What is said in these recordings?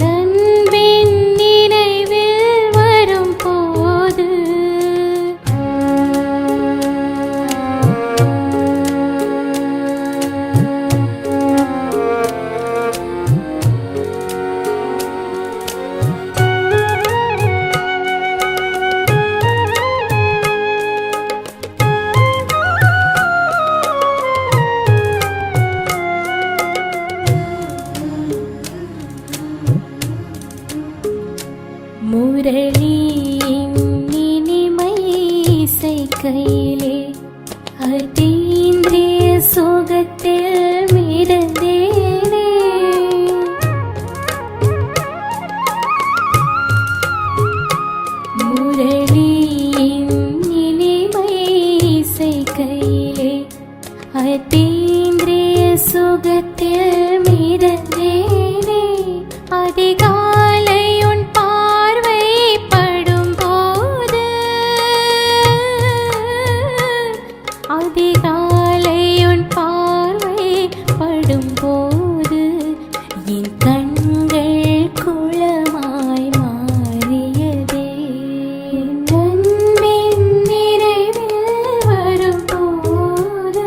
நண்பின் நினைவில் வரும்போது முரளியின் இனிமை இசைக்கையிலே அதீந்திரிய சுகத்தில் மிதந்தேனே. முரளியின் இனிமை இசைக்கையிலே அதீந்திரிய சுகத்தில் மிதந்தேனே. அதிகாலை உன் பார்வை படும்போது அதிகாலை உன் பார்வை படும்போது என் கண்கள் குளமாய் மாறியதே. நண்பின் நினைவில் வரும்போது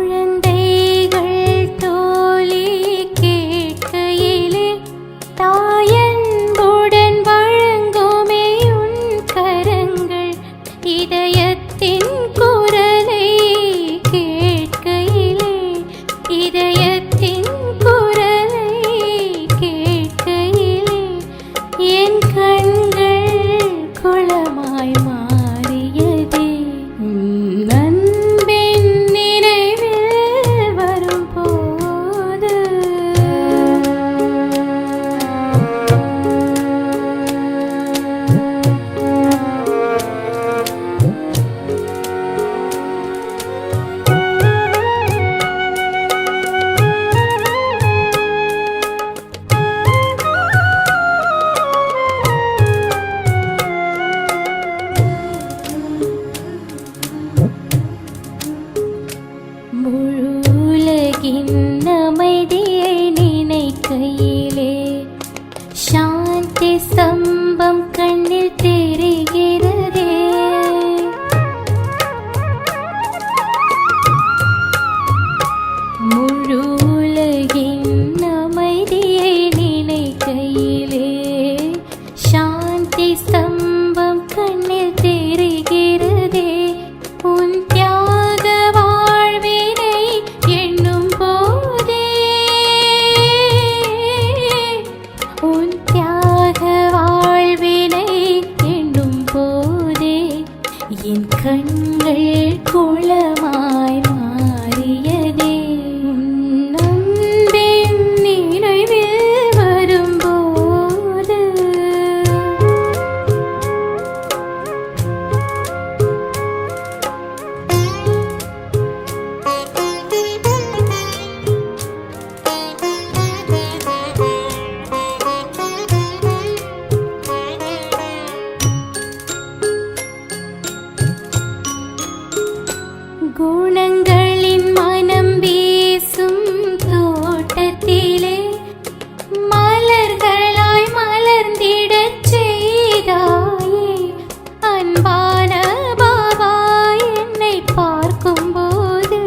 குழந்தைகள் தோழி கேட்கையிலே தாயன்புடன் வழங்குமே உன் கரங்கள். இதயத்தின் குரலை கேட்கையிலே இதயத்தின் குரலை கேட்கையிலே என் கண்கள் குளமாய் மாறியதே. நண்பின் நினைவில் வரும்போது முழு உலகின் அமைதியை நினைக்கையிலே சாந்தி ஸ்தம்பம் கண்ணில் தெரிகிறதே. முழு உலகின் அமைதியை நினைக்கையிலே சாந்தி ஸ்தம்பம் கண்ணில் தெரிகிறதே. உன் தியாக வாழ்வினை எண்ணும் போதே உன் தியாக வாழ்வினை எண்ணும் போதே என் கண்கள் குளமாய் மாறியதே. நண்பின் நினைவில் வரும்போது குணங்களின் மனம் வீசும் தோட்டத்திலே மலர்களாய் மலர்ந்திடச் செய்தாயே. அன்பான பாபா என்னை பார்க்கும்போது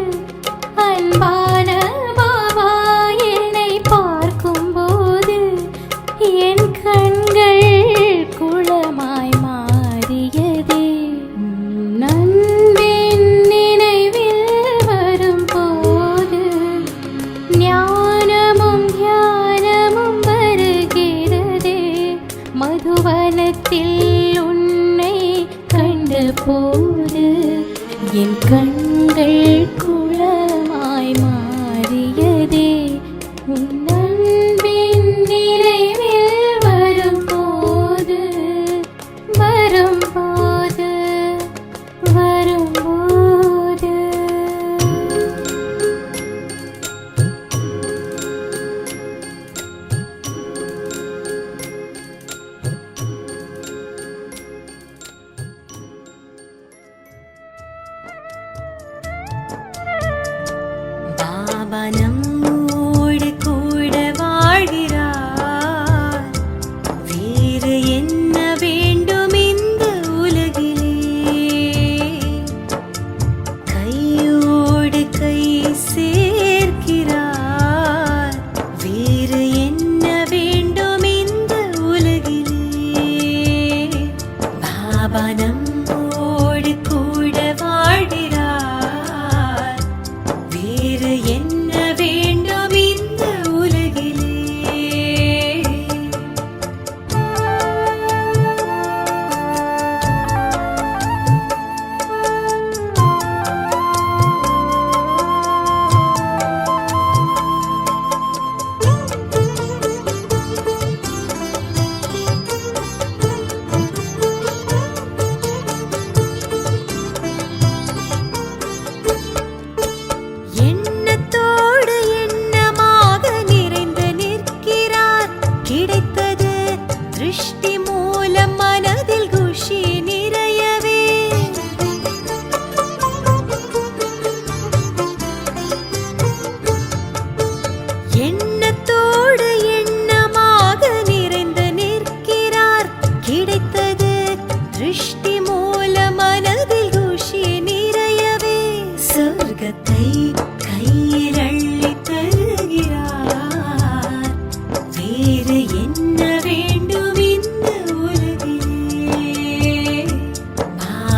அன்பான பாபா என்னை பார்க்கும்போது என் கண்கள் குளமாய் மாறியதே. நண்பின் நினைவில் வரும்போது ஞானமும் ஞானமும் வருகிறதே. மதுவனத்தில் உன்னை கண்ட போது என் கண்கள் குளமாய் மாறியதே. உன் நண்பின் நினைவில் வரும்போது வரும்போது வரும்போது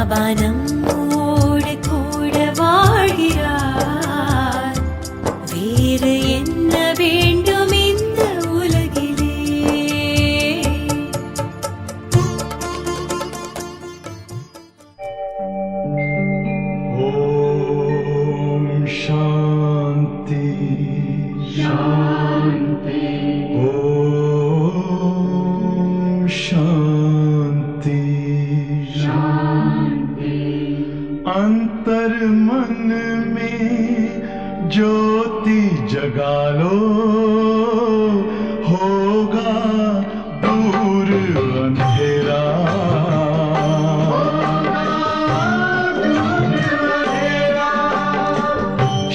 பாபா நம்மோடு கூட வாழ்கிறார். வேறு என்ன வேண்டும் இந்த உலகிலே? ஓம் சாந்தி சாந்தி. ஓம் शांति शांति. अंतर मन में ज्योति जगा लो, होगा दूर अंधेरा.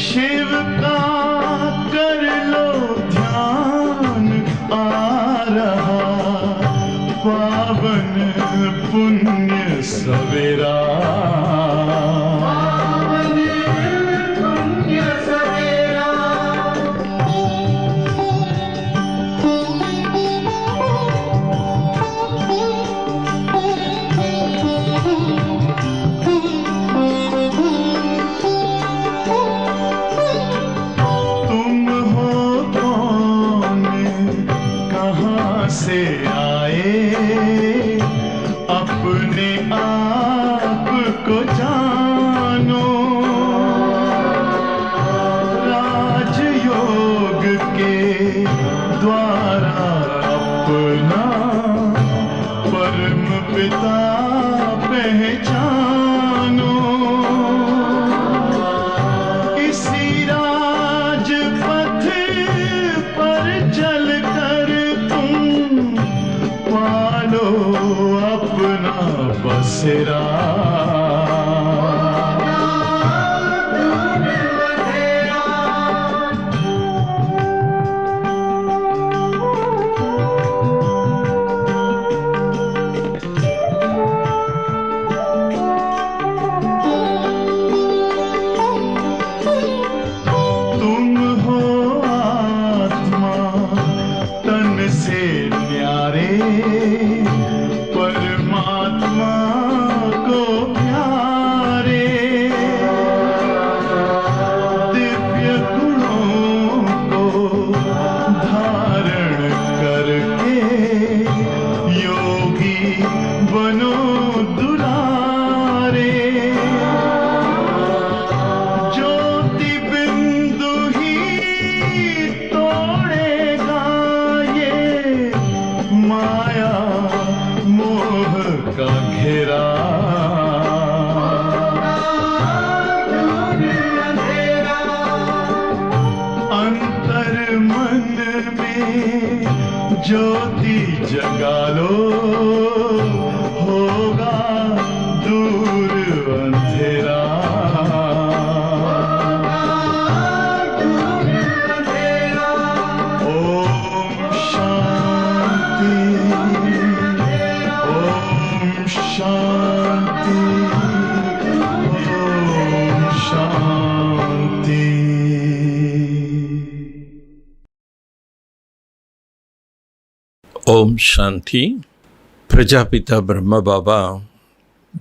शिव का कर लो ध्यान, आ रहा पावन पुण्य सवेरा. तुम हो कौन, कहाँ से आए, अपने आप को जानो. राजयोग के द्वारा अपना परम पिता पहचानो. इसी राजपथ पर चलकर तुम पालो अपना बसेरा. तुम हो आत्मा तन से न्यारे, परमात्मा को प्यारे. दिव्य गुणों को धारण करके योगी बनो दुलारे. ज्योति बिंदु ही तोड़ेगा ये माया मोह का घेरा. अंतर मन में ज्योति जगा लो, होगा दूर अंधेरा. ओम शांति. ओम शांति. ओम शांति. ஓம் சாந்தி. பிரஜாபிதா பிரம்ம பாபா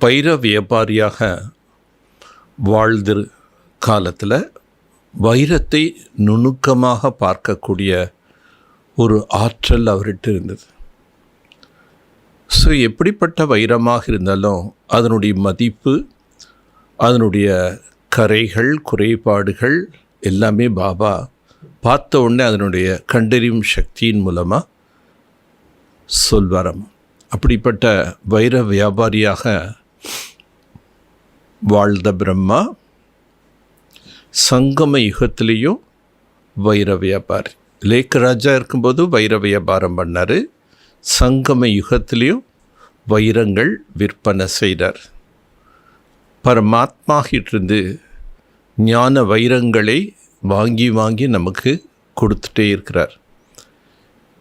வைர வியாபாரியாக வாழ்ந்த காலத்தில் வைரத்தை நுணுக்கமாக பார்க்கக்கூடிய ஒரு ஆற்றல் அவர்கிட்ட இருந்தது. ஸோ எப்படிப்பட்ட வைரமாக இருந்தாலும் அதனுடைய மதிப்பு, அதனுடைய கரைகள், குறைபாடுகள் எல்லாமே பாபா பார்த்த உடனே அதனுடைய கண்டறியும் சக்தியின் மூலமாக சொல்வாராம். அப்படிப்பட்ட வைர வியாபாரியாக வாழ்ந்த பிரம்மா சங்கம யுகத்திலேயும் வைர வியாபாரி. லேக்கராஜா இருக்கும்போது வைர வியாபாரம் பண்ணார். சங்கம யுகத்திலையும் வைரங்கள் விற்பனை செய்தார். பரமாத்மாகிட்டிருந்து ஞான வைரங்களை வாங்கி வாங்கி நமக்கு கொடுத்துட்டே இருக்கிறார்.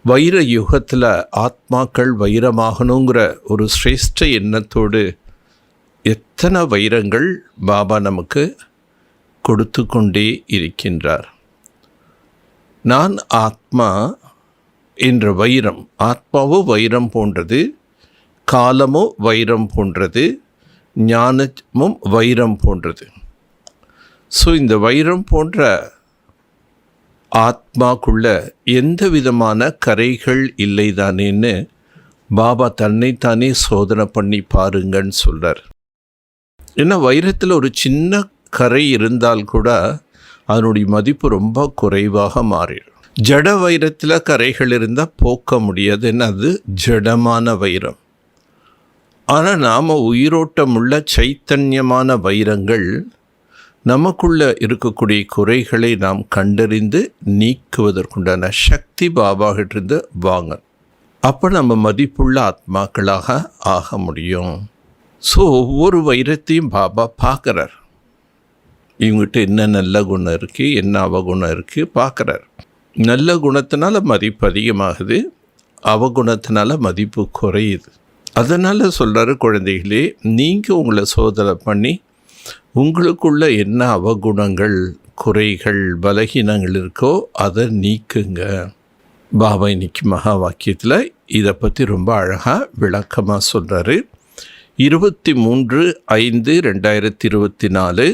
வைர யுகத்தில் ஆத்மாக்கள் வைரமாகணுங்கிற ஒரு சிரேஷ்ட எண்ணத்தோடு எத்தனை வைரங்கள் பாபா நமக்கு கொடுத்து கொண்டே இருக்கின்றார். நான் ஆத்மா என்ற வைரம், ஆத்மாவோ வைரம் போன்றது, காலமோ வைரம் போன்றது, ஞானமும் வைரம் போன்றது. ஸோ இந்த வைரம் போன்ற ஆத்மாக்குள்ள எந்த விதமான கரைகள் இல்லைதானேன்னு பாபா தன்னைத்தானே சோதனை பண்ணி பாருங்கன்னு சொல்கிறார். ஏன்னா வைரத்தில் ஒரு சின்ன கரை இருந்தால் கூட அதனுடைய மதிப்பு ரொம்ப குறைவாக மாறிடும். ஜட வைரத்தில் கரைகள் இருந்தால் போக்க முடியாது, ஏன்னா அது ஜடமான வைரம். ஆனால் நாம் உயிரோட்டமுள்ள சைத்தன்யமான வைரங்கள் நமக்குள்ள இருக்கக்கூடிய குறைகளை நாம் கண்டறிந்து நீக்குவதற்குண்டான சக்தி பாபாகிட்டிருந்து வாங்க. அப்போ நம்ம மதிப்புள்ள ஆத்மாக்களாக ஆக முடியும். ஸோ ஒவ்வொரு வைரத்தையும் பாபா பார்க்குறார். இவங்ககிட்ட என்ன நல்ல குணம் இருக்குது, என்ன அவகுணம் இருக்குது பார்க்குறார். நல்ல குணத்தினால மதிப்பு அதிகமாகுது, அவகுணத்தினால மதிப்பு குறையுது. அதனால் சொல்கிறாரு, குழந்தைகளே, நீங்கள் உங்களை சோதனை பண்ணி உங்களுக்குள்ள என்ன அவகுணங்கள், குறைகள், பலகீனங்கள் இருக்கோ அதை நீக்குங்க. பாபா இன்னைக்கு மகா வாக்கியத்தில் இதை பற்றி ரொம்ப அழகாக விளக்கமாக சொல்கிறாரு. 23/5/2024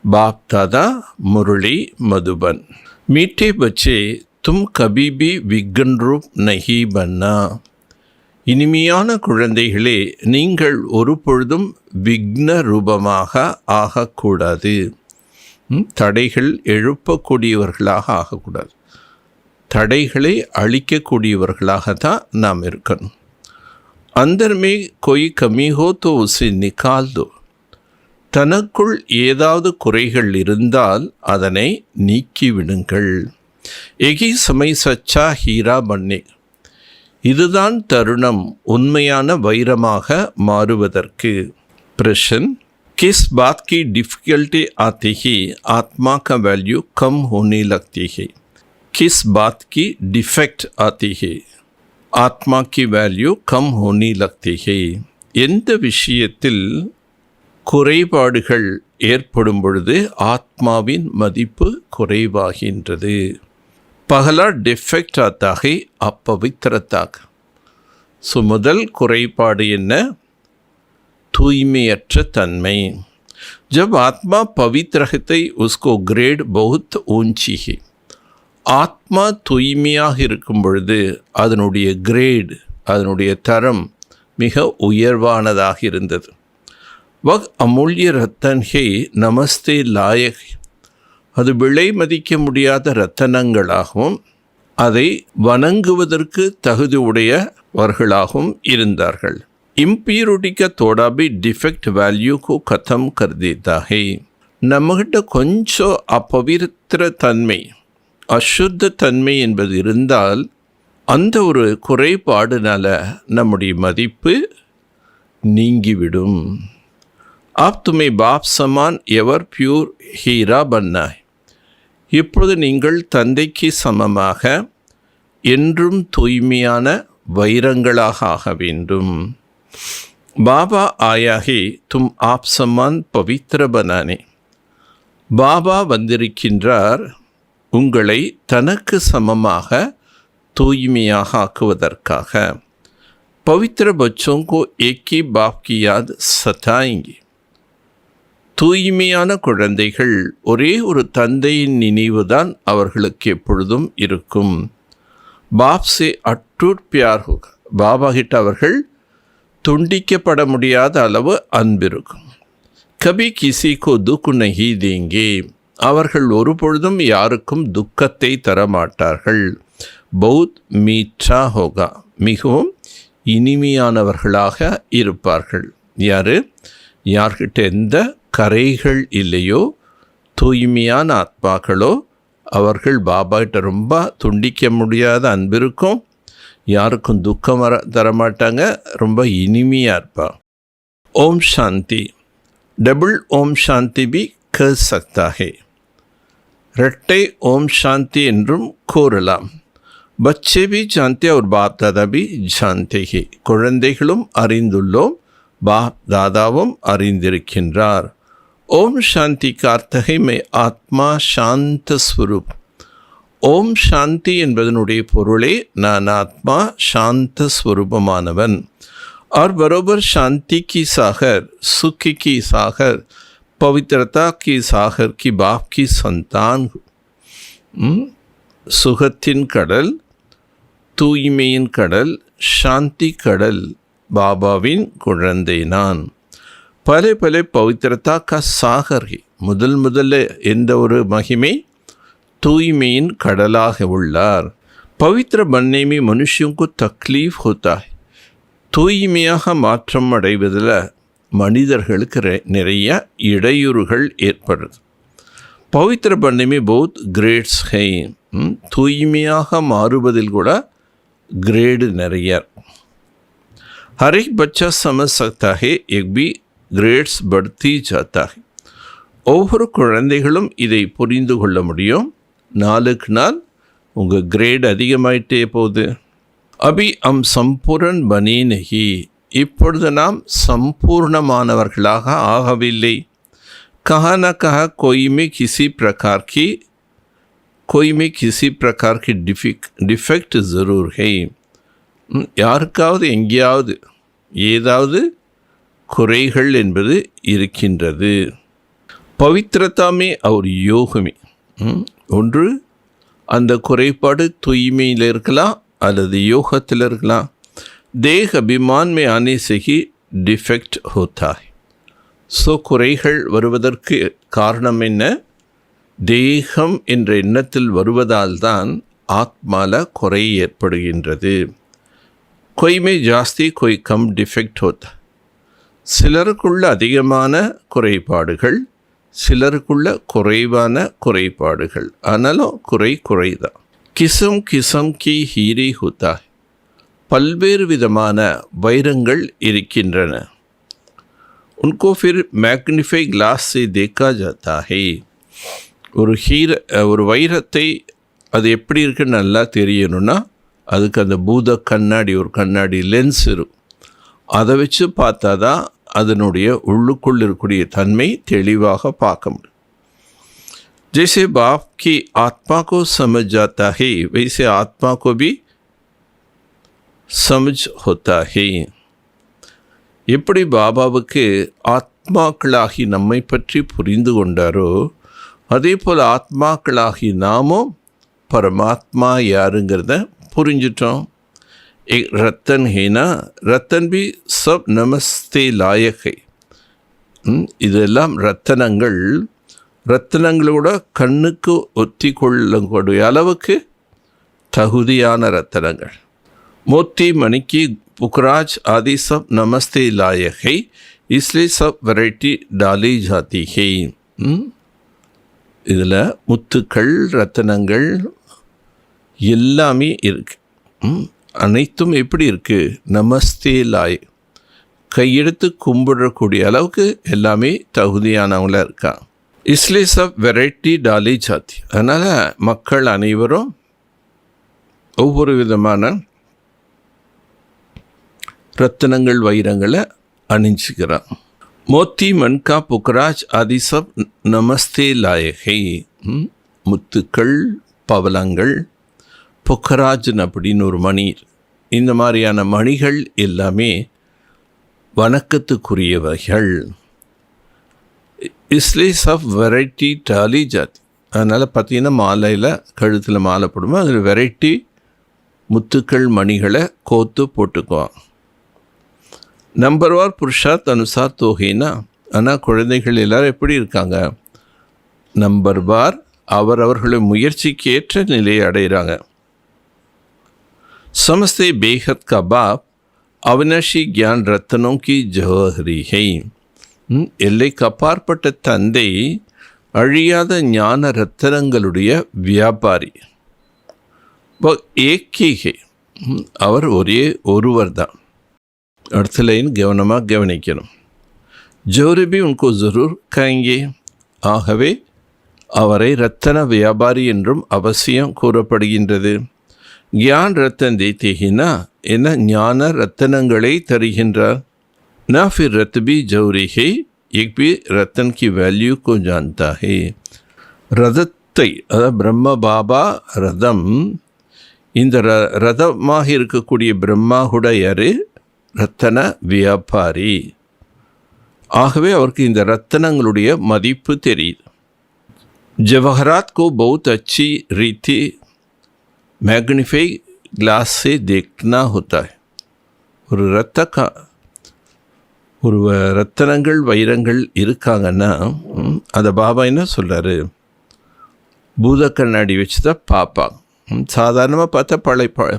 बाप दादा मुरली मधुबन। मीठे बच्चे तुम कभी भी विघ्न रूप नहीं बनना। இனிமையான குழந்தைகளே, நீங்கள் ஒரு பொழுதும் விக்ன ரூபமாக ஆகக்கூடாது. தடைகள் எழுப்பக்கூடியவர்களாக ஆகக்கூடாது. தடைகளை அழிக்கக்கூடியவர்களாக தான் நாம் இருக்கணும். अंदर में कोई कमी हो तो उसे निकाल दो. தனக்குள் ஏதாவது குறைகள் இருந்தால் அதனை நீக்கிவிடுங்கள். எகி சமய சச்சா ஹீரா பன்னே. இதுதான் தருணம் உண்மையான வைரமாக மாறுவதற்கு. प्रश्न, किस बात की डिफ़िकल्टी आती ही आत्मा का वैल्यू कम होने लगती है? किस बात की डिफेक्ट आती है आत्मा की वैल्यू कम होने लगती है? எந்த விஷயத்தில் குறைபாடுகள் ஏற்படும் பொழுது ஆத்மாவின் மதிப்பு குறைவாகின்றது? பகலா டிஃபெக்ட் ஆத்தாகை அப்பவித்திரத்தாக. ஸோ முதல் குறைபாடு என்ன? தூய்மையற்ற தன்மை. ஜப் ஆத்மா பவித்ரகத்தை உஸ்கோ கிரேட் பகுத் ஊஞ்சி ஹை. ஆத்மா தூய்மையாக இருக்கும் பொழுது அதனுடைய கிரேட், அதனுடைய தரம் மிக உயர்வானதாக இருந்தது. வக் அமூல்ய ரத்தன் ஹே நமஸ்தே லாயக். அது விலை மதிக்க முடியாத இரத்தனங்களாகவும் அதை வணங்குவதற்கு தகுதி உடையவர்களாகவும் இருந்தார்கள். இம்பியூரிட்டி का थोड़ा भी डिफेक्ट वैल्यू को खत्म कर देता है. நம்மகிட்ட கொஞ்சம் அப்பவித்திர தன்மை, அசுத்த தன்மை என்பது இருந்தால் அந்த ஒரு குறைபாடுனால நம்முடைய மதிப்பு நீங்கிவிடும். आप तुम्हें बाप समान एवर प्यूर हीरा बनना है. இப்பொழுது நீங்கள் தந்தைக்கு சமமாக என்றும் தூய்மையான வைரங்களாக ஆக வேண்டும். பாபா ஆயா ஹே தும் ஆப் சமான் பவித்ர பனானே. பாபா வந்திருக்கின்றார் உங்களை தனக்கு சமமாக தூய்மையாக ஆக்குவதற்காக. பவித்ர बच्चों को एक ही बाप की याद सताएंगे. தூய்மையான குழந்தைகள் ஒரே ஒரு தந்தையின் நினைவுதான் அவர்களுக்கு எப்பொழுதும் இருக்கும். பாப் சே அட்டூட் பியார் ஹோகா. பாபா கிட்ட அவர்கள் துண்டிக்கப்பட முடியாத அளவு அன்பிருக்கும். கபி கிசி கோ துக் நஹி தேங்கே. அவர்கள் ஒரு பொழுதும் யாருக்கும் துக்கத்தை தரமாட்டார்கள். பௌத் மீற்றா ஹோகா. மிகவும் இனிமையானவர்களாக இருப்பார்கள். யார்கிட்ட எந்த கரைகள் இல்லையோ, தூய்மையான ஆத்மாக்களோ, அவர்கள் பாபாகிட்ட ரொம்ப துண்டிக்க முடியாத அன்பு இருக்கும். யாருக்கும் துக்கம் தரமாட்டாங்க, ரொம்ப இனிமையாக இருப்பாங்க. ஓம் சாந்தி. டபுள் ஓம் சாந்தி பி கர் சக்தா ஹே. இரட்டை ஓம் சாந்தி என்றும் கூறலாம். பச்சே பி ஜான்தே और बाप दादा भी जानते हैं. குழந்தைகளும் அறிந்துள்ளோம், பாப் தாதாவும் அறிந்திருக்கின்றார். ஓம் சாந்தி கார்த்தகை மே ஆத்மா சாந்த ஸ்வரூப். ஓம் சாந்தி என்பதனுடைய பொருளே நான் ஆத்மா சாந்த ஸ்வரூபமானவன். और बरोबर शांति की सागर, सुख की सागर, पवित्रता की सागर की बाप की संतान சுகத்தின் கடல், தூய்மையின் கடல், சாந்தி கடல், பாபாவின் குழந்தை நான். பல பல பவித்திரதா கா சாகர். முதல்ல எந்த ஒரு மகிமை தூய்மையின் கடலாக உள்ளார். पवित्र बनने में मनुष्यों को तकलीफ होता है. தூய்மையாக மாற்றம் அடைவதில் மனிதர்களுக்கு நிறைய இடையூறுகள் ஏற்படுது. पवित्र बनने में बहुत ग्रेड्स हैं. தூய்மையாக மாறுவதில் கூட ग्रेड நிறைய. हर एक बच्चा समझ सकता है एक भी ग्रेड्स बढ़ती जाता है. ஒவ்வொரு குழந்தைகளும் இதை புரிந்து கொள்ள முடியும். நாளுக்கு நாள் உங்கள் கிரேட் அதிகமாயிட்டே போகுது. அபி அம் சம்பூர்ண பனே நஹி, இப்பொழுது நாம் சம்பூர்ணமானவர்களாக ஆகவில்லை. कहा न कहा कोई में किसी प्रकार की डिफेक्ट ज़रूर है. யாருக்காவது எங்கேயாவது ஏதாவது குறைகள் என்பது இருக்கின்றது. பவித்திரதாமே और யோகமே, ஒன்று அந்த குறைபாடு தூய்மையில் இருக்கலாம் அல்லது யோகத்தில் இருக்கலாம். தேக அபிமான் में आने से ही डिफेक्ट होता है. ஸோ குறைகள் வருவதற்கு காரணம் என்ன? தேகம் என்ற எண்ணத்தில் வருவதால் தான் ஆத்மால குறை ஏற்படுகின்றது. கொய்மை ஜாஸ்தி கொய் கம் டிஃபெக்ட் ஹோத்தா. சிலருக்குள்ள அதிகமான குறைபாடுகள், சிலருக்குள்ள குறைவான குறைபாடுகள். ஆனாலும் குறைதான். கிசம் கிசம் கி ஹீரே ஹோத்தா. பல்வேறு விதமான வைரங்கள் இருக்கின்றன. उनको फिर मैग्निफाई ग्लास से देखा जाता है. ஒரு வைரத்தை அது எப்படி இருக்குன்னு நல்லா தெரியணும்னா அதுக்கு அந்த பூத கண்ணாடி, ஒரு கண்ணாடி லென்ஸ் இருக்கும். அதை வச்சு பார்த்தா தான் அதனுடைய உள்ளுக்குள் இருக்கக்கூடிய தன்மை தெளிவாக பார்க்க முடியும். जैसे बाप की आत्मा को समझ जाता है वैसे आत्मा को भी समझ होता है. எப்படி பாபாவுக்கு ஆத்மாக்களாகி நம்மை பற்றி புரிந்து கொண்டாரோ அதே போல் ஆத்மாக்களாகி நாமும் பரமாத்மா யாருங்கிறத புரிஞ்சிட்டோம். ரத்தன் ஹேனா ரத்தன் பி சப் நமஸ்தே லாயகை. இதெல்லாம் ரத்தனங்களோட கண்ணுக்கு ஒத்தி கொள்ளக்கூடிய அளவுக்கு தகுதியான ரத்தனங்கள். मोती मणिकी पुखराज आदि सब नमस्ते लायक है, इसलिए सब वैरायटी डाली जाती है. இதில் முத்துக்கள், ரத்தனங்கள் எல்லாமே இருக்கு. அனைத்தும் எப்படி இருக்கு? நமஸ்தே லாய், கையெடுத்து கும்பிடக்கூடிய அளவுக்கு எல்லாமே தகுதியானவங்களாக இருக்கா. इसलिए सब वैरायटी डाली जाती. அதனால் மக்கள் அனைவரும் ஒவ்வொரு விதமான ரத்தனங்கள், வைரங்களை அணிஞ்சுக்கிறான். மோத்தி மன்கா புக்ராஜ் ஆதி சப் நமஸ்தே லாயகை. முத்துக்கள், பவளங்கள், புக்கராஜன் அப்படின்னு ஒரு மணி. இந்த மாதிரியான மணிகள் எல்லாமே வணக்கத்துக்குரியவைகள். இஸ்லே சப் வெரைட்டி டாலி ஜாதி. அதனால் பார்த்தீங்கன்னா மாலையில் கழுத்தில் மாலை போடுவோம், அதில் வெரைட்டி முத்துக்கள் மணிகளை கோத்து போட்டுக்குவான். நம்பர்வார் புருஷார்த் அனுசார் தோஹேனா. ஆனால் குழந்தைகள் எல்லாரும் எப்படி இருக்காங்க? நம்பர்வார் அவர்களுடைய முயற்சிக்கு ஏற்ற நிலையை அடைகிறாங்க. समस्ते बेहद का बाप अविनाशी ज्ञान रत्नों की जौहरी है. எல்லைக்கு அப்பாற்பட்ட தந்தை அழியாத ஞான ரத்தனங்களுடைய வியாபாரி. ஏக்கீகை, அவர் ஒரே ஒருவர் தான். அடுத்த லைன் கவனமாக கவனிக்கணும். ஜோரி பி உன்கோ ஜரூர் கயங்கே. ஆகவே அவரை ரத்தன வியாபாரி என்றும் அவசியம் கூறப்படுகின்றது. ज्ञान रतन देते ही ना, என்ன ஞான ரத்தனங்களை தருகின்றார். ना फिर रत भी जौरी है, एक भी रतन की वैल्यू को जानता है. ரதத்தை, அதாவது பிரம்ம பாபா ரதம், இந்த ரதமாக இருக்கக்கூடிய பிரம்மா கூட யாரு? ரத்தன வியாபாரி. ஆகவே அவருக்கு இந்த ரத்தனங்களுடைய மதிப்பு தெரியுது. ஜவஹராத் को बहुत अच्छी रीति मैग्नीफाई ग्लास से देखना होता है. ஒரு ரத்தனங்கள் வைரங்கள் இருக்காங்கன்னா அதை பாபா என்ன சொல்கிறாரு, பூத கண்ணாடி வச்சு தான் பார்ப்பாங்க. சாதாரணமாக பார்த்தா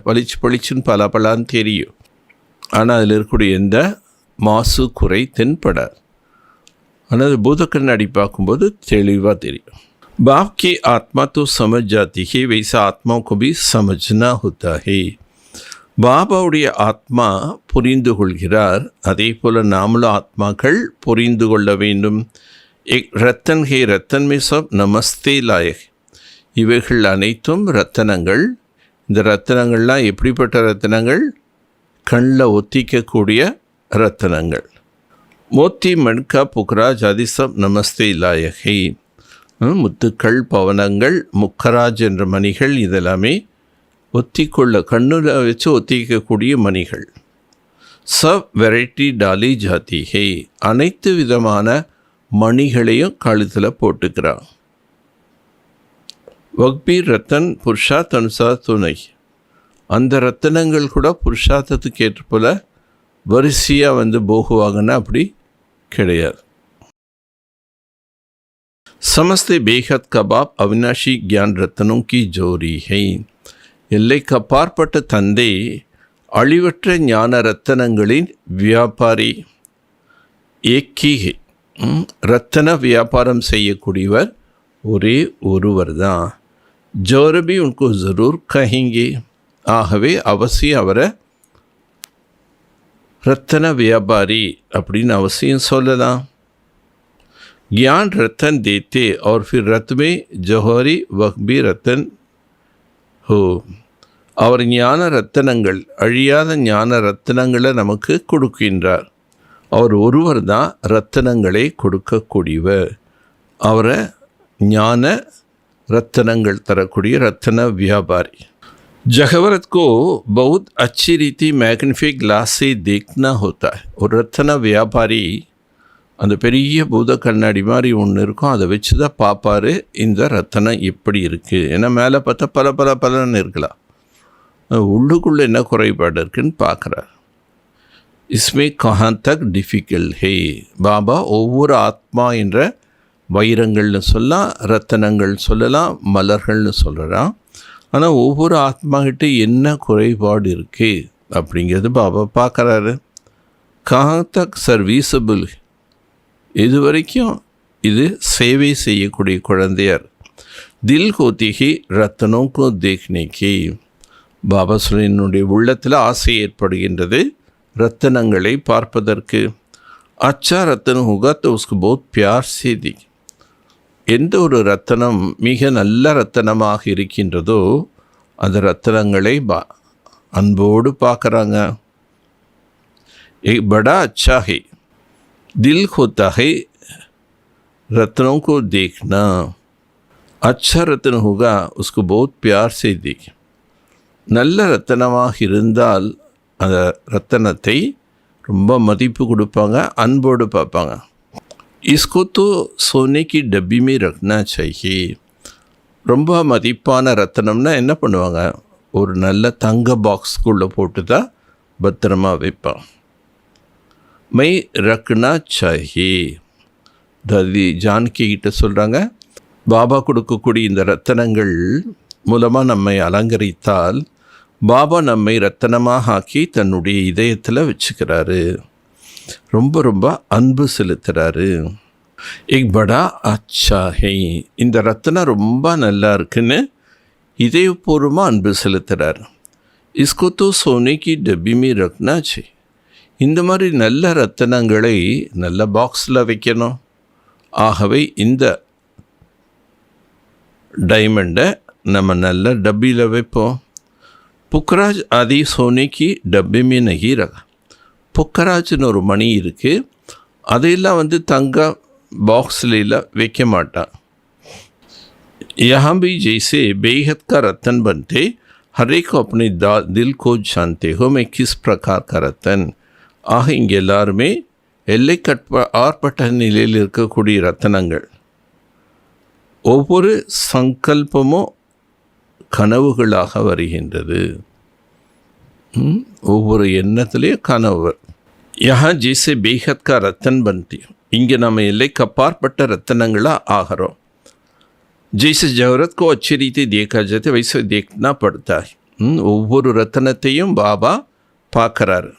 பளிச்சுன்னு பலான்னு தெரியும், ஆனால் அதில் இருக்கக்கூடிய எந்த மாசு குறை தென்படாது. ஆனால் அது பூத கண்ணாடி பார்க்கும்போது தெளிவாக தெரியும். बाप की आत्मा तो समझ जाती है, वैसा आत्माओं को भी समझना होता है. பாபாவுடைய ஆத்மா புரிந்து கொள்கிறார், அதே போல் நாமளும் ஆத்மாக்கள் புரிந்து கொள்ள வேண்டும். ரத்தன் ஹே ரத்தன் மே சப் நமஸ்தே லாயக். இவைகள் அனைத்தும் ரத்தனங்கள். இந்த ரத்தனங்கள்லாம் எப்படிப்பட்ட ரத்தனங்கள்? கண்ணில் ஒத்திக்கக்கூடிய ரத்தனங்கள். மோத்தி மண்கா புக்ராஜ் ஆதி சப் நமஸ்தே லாயக் ஹே. முத்துக்கள், பவனங்கள், முக்கராஜ் என்ற மணிகள் இதெல்லாமே ஒத்திக்கொள்ள கண்ணில் வச்சு ஒத்திக்கக்கூடிய மணிகள். சப் வெரைட்டி டாலி ஜாதி ஹே. அனைத்து விதமான மணிகளையும் கழுத்தில் போட்டுக்கிறான். வக்பி ரத்தன் புருஷாத் அனுசார் துணை. அந்த ரத்தனங்கள் கூட புருஷார்த்தத்துக்கு ஏற்ற போல் வரிசையாக போகுவாங்கன்னா அப்படி கிடையாது. समस्ते बेहद कबाब अविनाशी ज्ञान रत्नों की जोरी है. எல்லைக்கு அப்பாற்பட்ட தந்தை அழிவற்ற ஞான ரத்தனங்களின் வியாபாரி. ஏக்கீகை. ரத்தன வியாபாரம் செய்யக்கூடியவர் ஒரே ஒருவர் தான். ஜோரபி உनको ज़रूर कहेंगे. ஆகவே அவசியம் அவரை ரத்தன வியாபாரி அப்படின்னு அவசியம் சொல்லலாம். ज्ञान रतन देते और फिर रत में जौहरी वक्बी रतन हो. அவர் ஞான ரத்தனங்கள், அழியாத ஞான ரத்தனங்களை நமக்கு கொடுக்கின்றார். அவர் ஒருவர் தான் ரத்தனங்களை கொடுக்கக்கூடியவர். அவரை ஞான ரத்தனங்கள் தரக்கூடிய ரத்தன வியாபாரி. जहवरत को बहुत अच्छी रीति मैग्नीफाई ग्लास से देखना होता है. ஒரு ரத்தன வியாபாரி அந்த பெரிய பூத கண்ணாடி மாதிரி ஒன்று இருக்கும், அதை வச்சு தான் பார்ப்பார் இந்த ரத்தனம் எப்படி இருக்குது. ஏன்னா மேலே பார்த்தா பலன்னு இருக்கலாம், உள்ளுக்குள்ளே என்ன குறைபாடு இருக்குன்னு பார்க்குறார். இஸ்மே கஹான் தக் டிஃபிகல்ட் ஹே. பாபா ஒவ்வொரு ஆத்மா என்ற வைரங்கள்னு சொல்லலாம், ரத்தனங்கள் சொல்லலாம், மலர்கள்னு சொல்லலாம். ஆனால் ஒவ்வொரு ஆத்மாக்கிட்ட என்ன குறைபாடு இருக்குது அப்படிங்கிறது பாபா பார்க்குறாரு. கஹான் தக் சர்வீசபிள். இது வரைக்கும் இது சேவை செய்யக்கூடிய குழந்தையார். தில் ஹோத்திகி ரத்தனோக்கோ தேக்னேக்கி. பாபா என்னுடைய உள்ளத்தில் ஆசை ஏற்படுகின்றது ரத்தனங்களை பார்ப்பதற்கு. அச்சா ரத்தனம் ஹோகா தோ உஸ்கு பஹுத் பியார் சே தி. எந்த ஒரு ரத்தனம் மிக நல்ல ரத்தனமாக இருக்கின்றதோ அந்த ரத்தனங்களை அன்போடு பார்க்குறாங்க. ஏக் படா அச்சா ஹே. दिल होता है रत्नों को देखना. अच्छा रत्न होगा उसको बहुत प्यार से देख. நல்ல ரத்தனமாக இருந்தால் அந்த ரத்தனத்தை ரொம்ப மதிப்பு கொடுப்பாங்க, அன்போடு பார்ப்பாங்க. इसको तो सोने की डब्बी में रखना चाहिए. ரொம்ப மதிப்பான ரத்தனம்னா என்ன பண்ணுவாங்க, ஒரு நல்ல தங்க பாக்ஸ்குள்ளே போட்டு தான் பத்திரமா வைப்பான். மை ரக்னா சாஹி. தாதி ஜானகி கிட்ட சொல்கிறாங்க, பாபா கொடுக்கக்கூடிய இந்த ரத்தனங்கள் மூலமாக நம்மை அலங்கரித்தால் பாபா நம்மை ரத்தனமாக ஆக்கி தன்னுடைய இதயத்தில் வச்சுக்கிறாரு, ரொம்ப அன்பு செலுத்துகிறாரு. ஏக் படா அச்சா ஹை. இந்த ரத்தனம் ரொம்ப நல்லா இருக்குன்னு இதயபூர்வமாக அன்பு செலுத்துகிறார். இஸ்கோ தோ சோனே கி டப்பி மீ ரக்னா சாஹியே. இந்த மாதிரி நல்ல ரத்தனங்களை நல்ல பாக்ஸில் வைக்கணும். ஆகவே இந்த டைமண்டை நம்ம நல்ல டப்பியில் வைப்போம். புக்ராஜ் ஆதி சோனிக்கு டப்பிமே நகி ரகா. புக்கராஜ்னு ஒரு மணி இருக்குது, அதையெல்லாம் தங்க பாக்ஸில் வைக்க மாட்டான். यहाँ भी जैसे बेहद का रतन बनते, हर एक अपने दिल को जानते हो मैं किस प्रकार का रतन. ஆக இங்கே எல்லாருமே ஆர்ப்பட்ட நிலையில் இருக்கக்கூடிய ரத்தனங்கள். ஒவ்வொரு சங்கல்பமும் கனவுகளாக வருகின்றது. ஒவ்வொரு எண்ணத்திலேயும் கனவு. யஹா ஜெய்சே பேஹத் கா ரத்தன் பந்தி, இங்கே நம்ம எல்லைக்கு அப்பாற்பட்ட ரத்தனங்களாக ஆகிறோம். जैसे जरूरत को अच्छी रीति देखा जाते वैसे देखना पड़ता है. ஒவ்வொரு ரத்தனத்தையும் பாபா பார்க்குறாரு.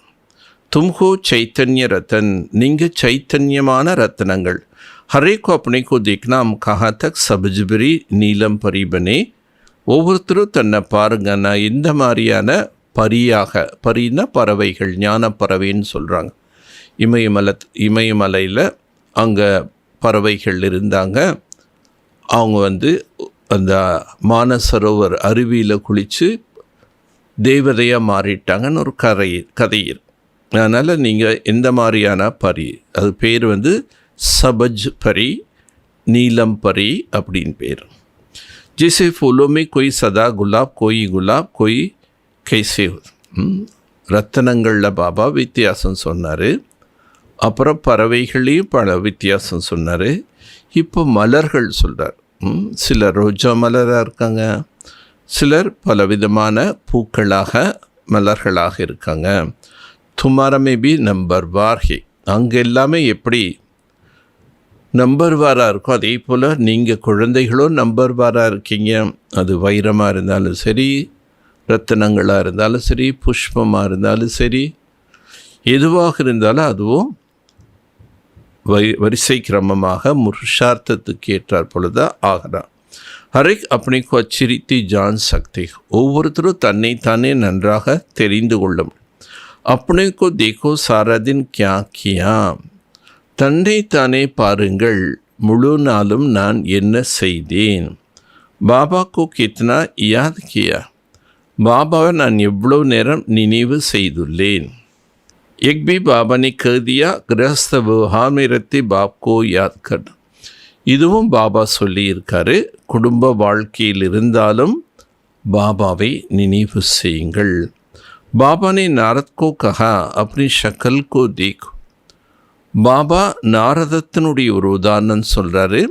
तुमको चैतन्य रतन, நீங்கள் சைத்தன்யமான ரத்தனங்கள். हरे को अपने को देखना. हम कहाँ तक सब्जबरी नीलम परी बने. ஒவ்வொருத்தரும் தன்னை பாருங்க, நான் இந்த மாதிரியான பரியாக, பரினா பறவைகள், ஞான பறவைன்னு சொல்கிறாங்க. இமயமலையில் அங்கே பறவைகள் இருந்தாங்க. அவங்க அந்த மானசரோவர் அருவியில் குளித்து தேவதையாக மாறிட்டாங்கன்னு ஒரு கதையில். அதனால் நீங்கள் எந்த மாதிரியான பரி, அது பேர் சபஜ் பரி, நீலம் பரி அப்படின்னு பேர். ஜெய்சே ஃபூலோமே கோய் சதா குலாப், கோய் கைசே. ரத்தனங்களில் பாபா வித்தியாசம் சொன்னார். அப்புறம் பறவைகளையும் பல வித்தியாசம் சொன்னார். இப்போ மலர்கள் சொல்கிறார். சிலர் ரோஜா மலராக இருக்காங்க, சிலர் பலவிதமான பூக்களாக மலர்களாக இருக்காங்க. துமாரமே பி நம்பர் வார் ஹே, அங்கே எல்லாமே எப்படி நம்பர் வாராக இருக்கும், அதே போல் நீங்கள் குழந்தைகளும் நம்பர் வாராக இருக்கீங்க. அது வைரமாக இருந்தாலும் சரி, ரத்தினங்களாக இருந்தாலும் சரி, புஷ்பமாக இருந்தாலும் சரி, எதுவாக இருந்தாலும் அதுவும் வரிசை கிரமமாக முருஷார்த்தத்துக்கு ஏற்றார் பொழுது ஆகிறார். ஹரேக் அப்படி அச்சிரித்தி ஜான் சக்தி, ஒவ்வொருத்தரும் தன்னைத்தானே நன்றாக தெரிந்து கொள்ளும். அப்படிக்கோ தேக்கோ சாரதின் கியா கியா, தன்னைத்தானே பாருங்கள் முழு நாளும் நான் என்ன செய்தேன். பாபாக்கோ கித்னா யாத் கியா, பாபாவை நான் எவ்வளவு நேரம் நினைவு செய்துள்ளேன். एक भी बाबा ने कह दिया गृहस्थ व्यवहार में रहते बाप को याद कर. இதுவும் பாபா சொல்லியிருக்காரு, குடும்ப வாழ்க்கையில் இருந்தாலும் பாபாவை நினைவு செய்யுங்கள். பாபா ने नारद को कहा अपनी शक्ल को देखो. பாபா நாரதத்தினுடைய ஒரு உதாரணம் சொல்கிறாரு.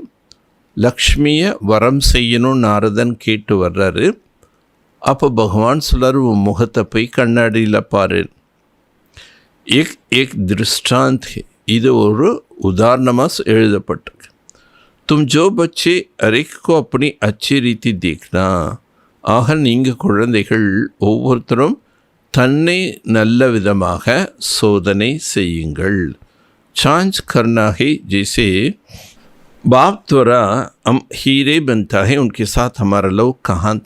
லக்ஷ்மியை வரம் செய்யணும் நாரதன் கேட்டு வர்றாரு. அப்போ பகவான் சொல்கிறார், உன் முகத்தை போய் கண்ணாடியில் பாரு. एक दृष्टांत है, இது ஒரு உதாரணமாக எழுதப்பட்டிருக்கு. तुम जो बच्चे हरेक को अपनी अच्छी रीति देखना. ஆக நீங்கள் குழந்தைகள் ஒவ்வொருத்தரும் தன்னை நல்ல விதமாக சோதனை செய்யுங்கள். சாஞ்ச் கர்னாகி जैसे बाप द्वारा हम हीरे बनता है उनके साथ हमारा लव कहाँ.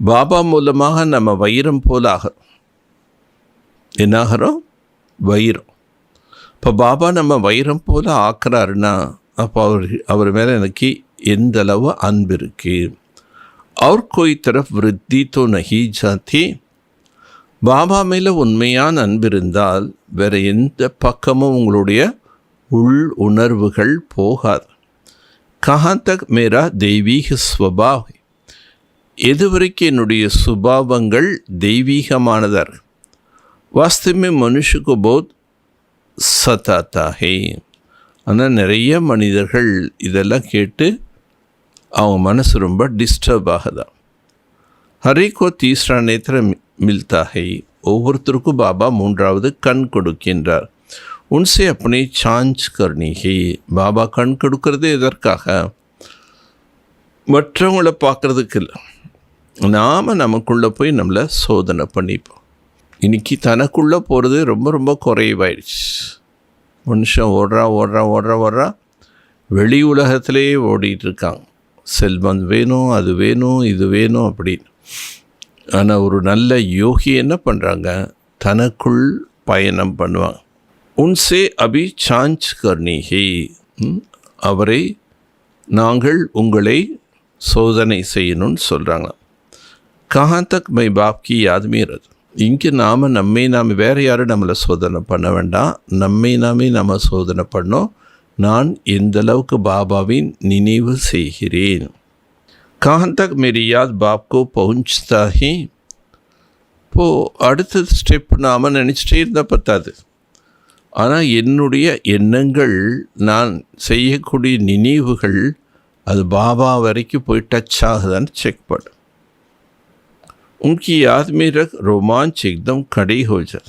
பாபா மூலமாக நம்ம வைரம் போல என்னாகிறோம், வைரம். இப்போ பாபா நம்ம வைரம் போல் ஆக்குறாருன்னா அப்போ அவர் மேலே எனக்கு எந்த அளவு அன்பு இருக்குது. और कोई तरफ वृद्धि तो नहीं जाती. பாபா மேலே உண்மையான அன்பு இருந்தால் வேறு எந்த பக்கமும் உங்களுடைய உள் உணர்வுகள் போகாது. कहाँ तक मेरा தெய்வீக ஸ்வபாவ், எது வரைக்கும் என்னுடைய சுபாவங்கள் தெய்வீகமானதாக. वास्तव में मनुष्य को बहुत सताता है. ஆனால் நிறைய மனிதர்கள் இதெல்லாம் கேட்டு அவங்க மனசு ரொம்ப டிஸ்டர்ப் ஆகுதா. ஹரிக்கோ தீஸ்ரா நேத்திர மில்தா ஹை, ஒவ்வொருத்தருக்கும் பாபா மூன்றாவது கண் கொடுக்கின்றார். உன்சே அப்படி சாஞ்ச் கர்னி ஹை, பாபா கண் கொடுக்கறது எதற்காக, மற்றவங்கள பார்க்குறதுக்கு இல்லை, நாம் நமக்குள்ளே போய் நம்மளை சோதனை பண்ணிப்போம். இன்றைக்கி தனக்குள்ளே போகிறது ரொம்ப ரொம்ப குறைவாயிடுச்சு. மனுஷன் ஓடுறா வெளி உலகத்திலே ஓடிட்டுருக்காங்க. செல்வம் வேணும், அது வேணும், இது வேணும் அப்படின்னு. ஆனால் ஒரு நல்ல யோகி என்ன பண்ணுறாங்க, தனக்குள் பயணம் பண்ணுவாங்க. உன்சே அபி சாஞ்ச் கர்னிஹி, அவரை நாங்கள் உங்களை சோதனை செய்யணும்னு சொல்கிறாங்க. கஹான் தக் மை பாப் கி யாத் மீரது, இங்கே நம்மை வேறு யாரும் நம்மளை சோதனை பண்ண வேண்டாம், நம்ம சோதனை பண்ணோம். நான் எந்த அளவுக்கு பாபாவின் நினைவு செய்கிறேன். கஹான் தக் மேரி யாத் பாப்கோ பहुंचता है. இப்போது அடுத்த ஸ்டெப் நாம் நினச்சிட்டே இருந்தால் பத்தாது. ஆனால் என்னுடைய எண்ணங்கள், நான் செய்யக்கூடிய நினைவுகள் அது பாபா வரைக்கும் போய் டச் ஆகுதான்னு செக் பண்ணு. उनकी याद में रख रोमांच एकदम खड़ी हो जाए.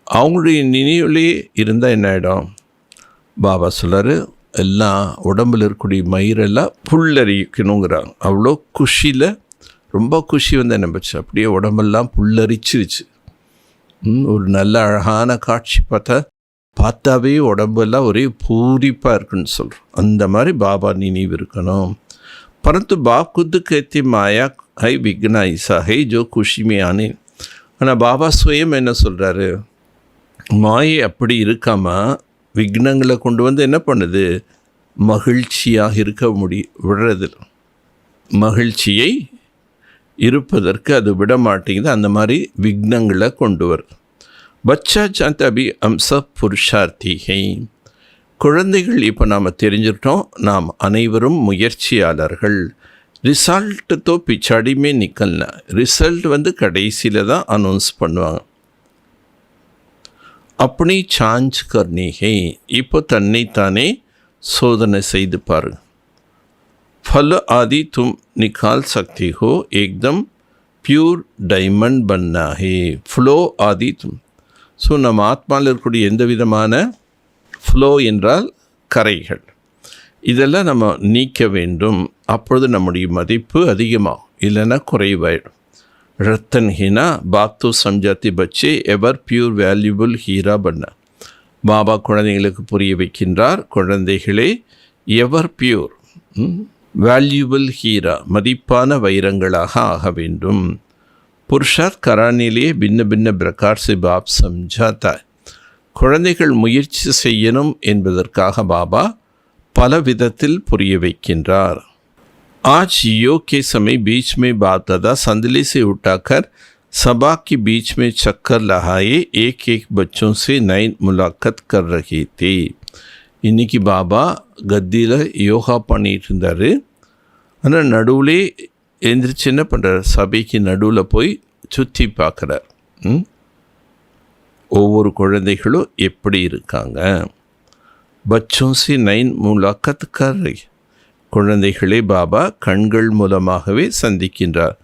அவங்களுடைய நினைவுலேயே இருந்தால் என்ன ஆகிடும்? பாபா சொல்கிறாரு, எல்லாம் உடம்பில் இருக்கக்கூடிய மயிரெல்லாம் புல்லரிக்கணுங்கிறாங்க. அவ்வளோ குஷியில் ரொம்ப குஷி வந்து என்ன பச்சு, அப்படியே உடம்பெல்லாம் புல்லரிச்சிருச்சு. ஒரு நல்ல அழகான காட்சி பார்த்தாவே உடம்பெல்லாம் ஒரே பூரிப்பாக இருக்குன்னு சொல்கிறோம். அந்த மாதிரி பாபா நினைவு இருக்கணும். परंतु बाप खुद कहते माया है विघ्न ऐसा है जो खुशी में आने. ஆனால் பாபா சுயம் என்ன சொல்கிறாரு? மாயை அப்படி இருக்காமல் விக்னங்களை கொண்டு வந்து என்ன பண்ணுது? மகிழ்ச்சியாக இருக்க விடுறது. மகிழ்ச்சியை இருப்பதற்கு அது விட மாட்டேங்குது. அந்த மாதிரி விக்னங்களை கொண்டு வருது. பச்சா சாந்த அபி ஹம் சப் புருஷார்த்தி ஹை. குழந்தைகள் இப்போ நாம் தெரிஞ்சிட்டோம், நாம் அனைவரும் முயற்சியாளர்கள். ரிசல்ட் தோ பிச்சாடிமே நிக்கல்னா, ரிசல்ட் வந்து கடைசியில் தான் அனௌன்ஸ் பண்ணுவாங்க. அப்படி சாஞ்ச் கர்னிகை, இப்போ தன்னைத்தானே சோதனை செய்து பாருங்க. फल आदि तुम निकाल सकते हो, एकदम प्योर डायमंड बनना है. फ्लो आदि तुम. ஸோ நம்ம ஆத்மாவில் இருக்கக்கூடிய எந்த விதமான ஃப்ளோ என்றால் கரைகள், இதெல்லாம் நம்ம நீக்க வேண்டும். அப்பொழுது நம்முடைய மதிப்பு அதிகமாகும், இல்லைன்னா குறைவாயிடும். ரத்தன் ஹீனா பாப்தோ சம்ஜாத்தி பச்சே எவர் பியூர் வேல்யூபிள் ஹீரா பண்ண. பாபா குழந்தைகளுக்கு புரிய வைக்கின்றார், குழந்தைகளே எவர் பியூர் வேல்யூபிள் ஹீரா, மதிப்பான வைரங்களாக ஆக வேண்டும். புருஷார்த் கரானிலே பின்ன பின்ன பிரகார் से बाप समझाता है. குழந்தைகள் முயற்சி செய்யணும் என்பதற்காக பாபா பல விதத்தில் புரிய வைக்கின்றார். आज योग के समय बीच में बाप दादा संदली से उठाकर सभा के बीच में चक्कर लगाए एक एक बच्चों से नई मुलाकात कर रहे थे. இன்னைக்கு பாபா கத்தியில் யோகா பண்ணிட்டு இருந்தார். ஆனால் நடுவில் எந்திரிச்சு என்ன பண்ணுறார்? சபைக்கு நடுவில் போய் சுற்றி பார்க்குறார். ஒவ்வொரு குழந்தைகளும் எப்படி இருக்காங்க. பச்சோं से नई मुलाकात कर रही. குழந்தைகளே பாபா கண்கள் மூலமாகவே சந்திக்கின்றார்.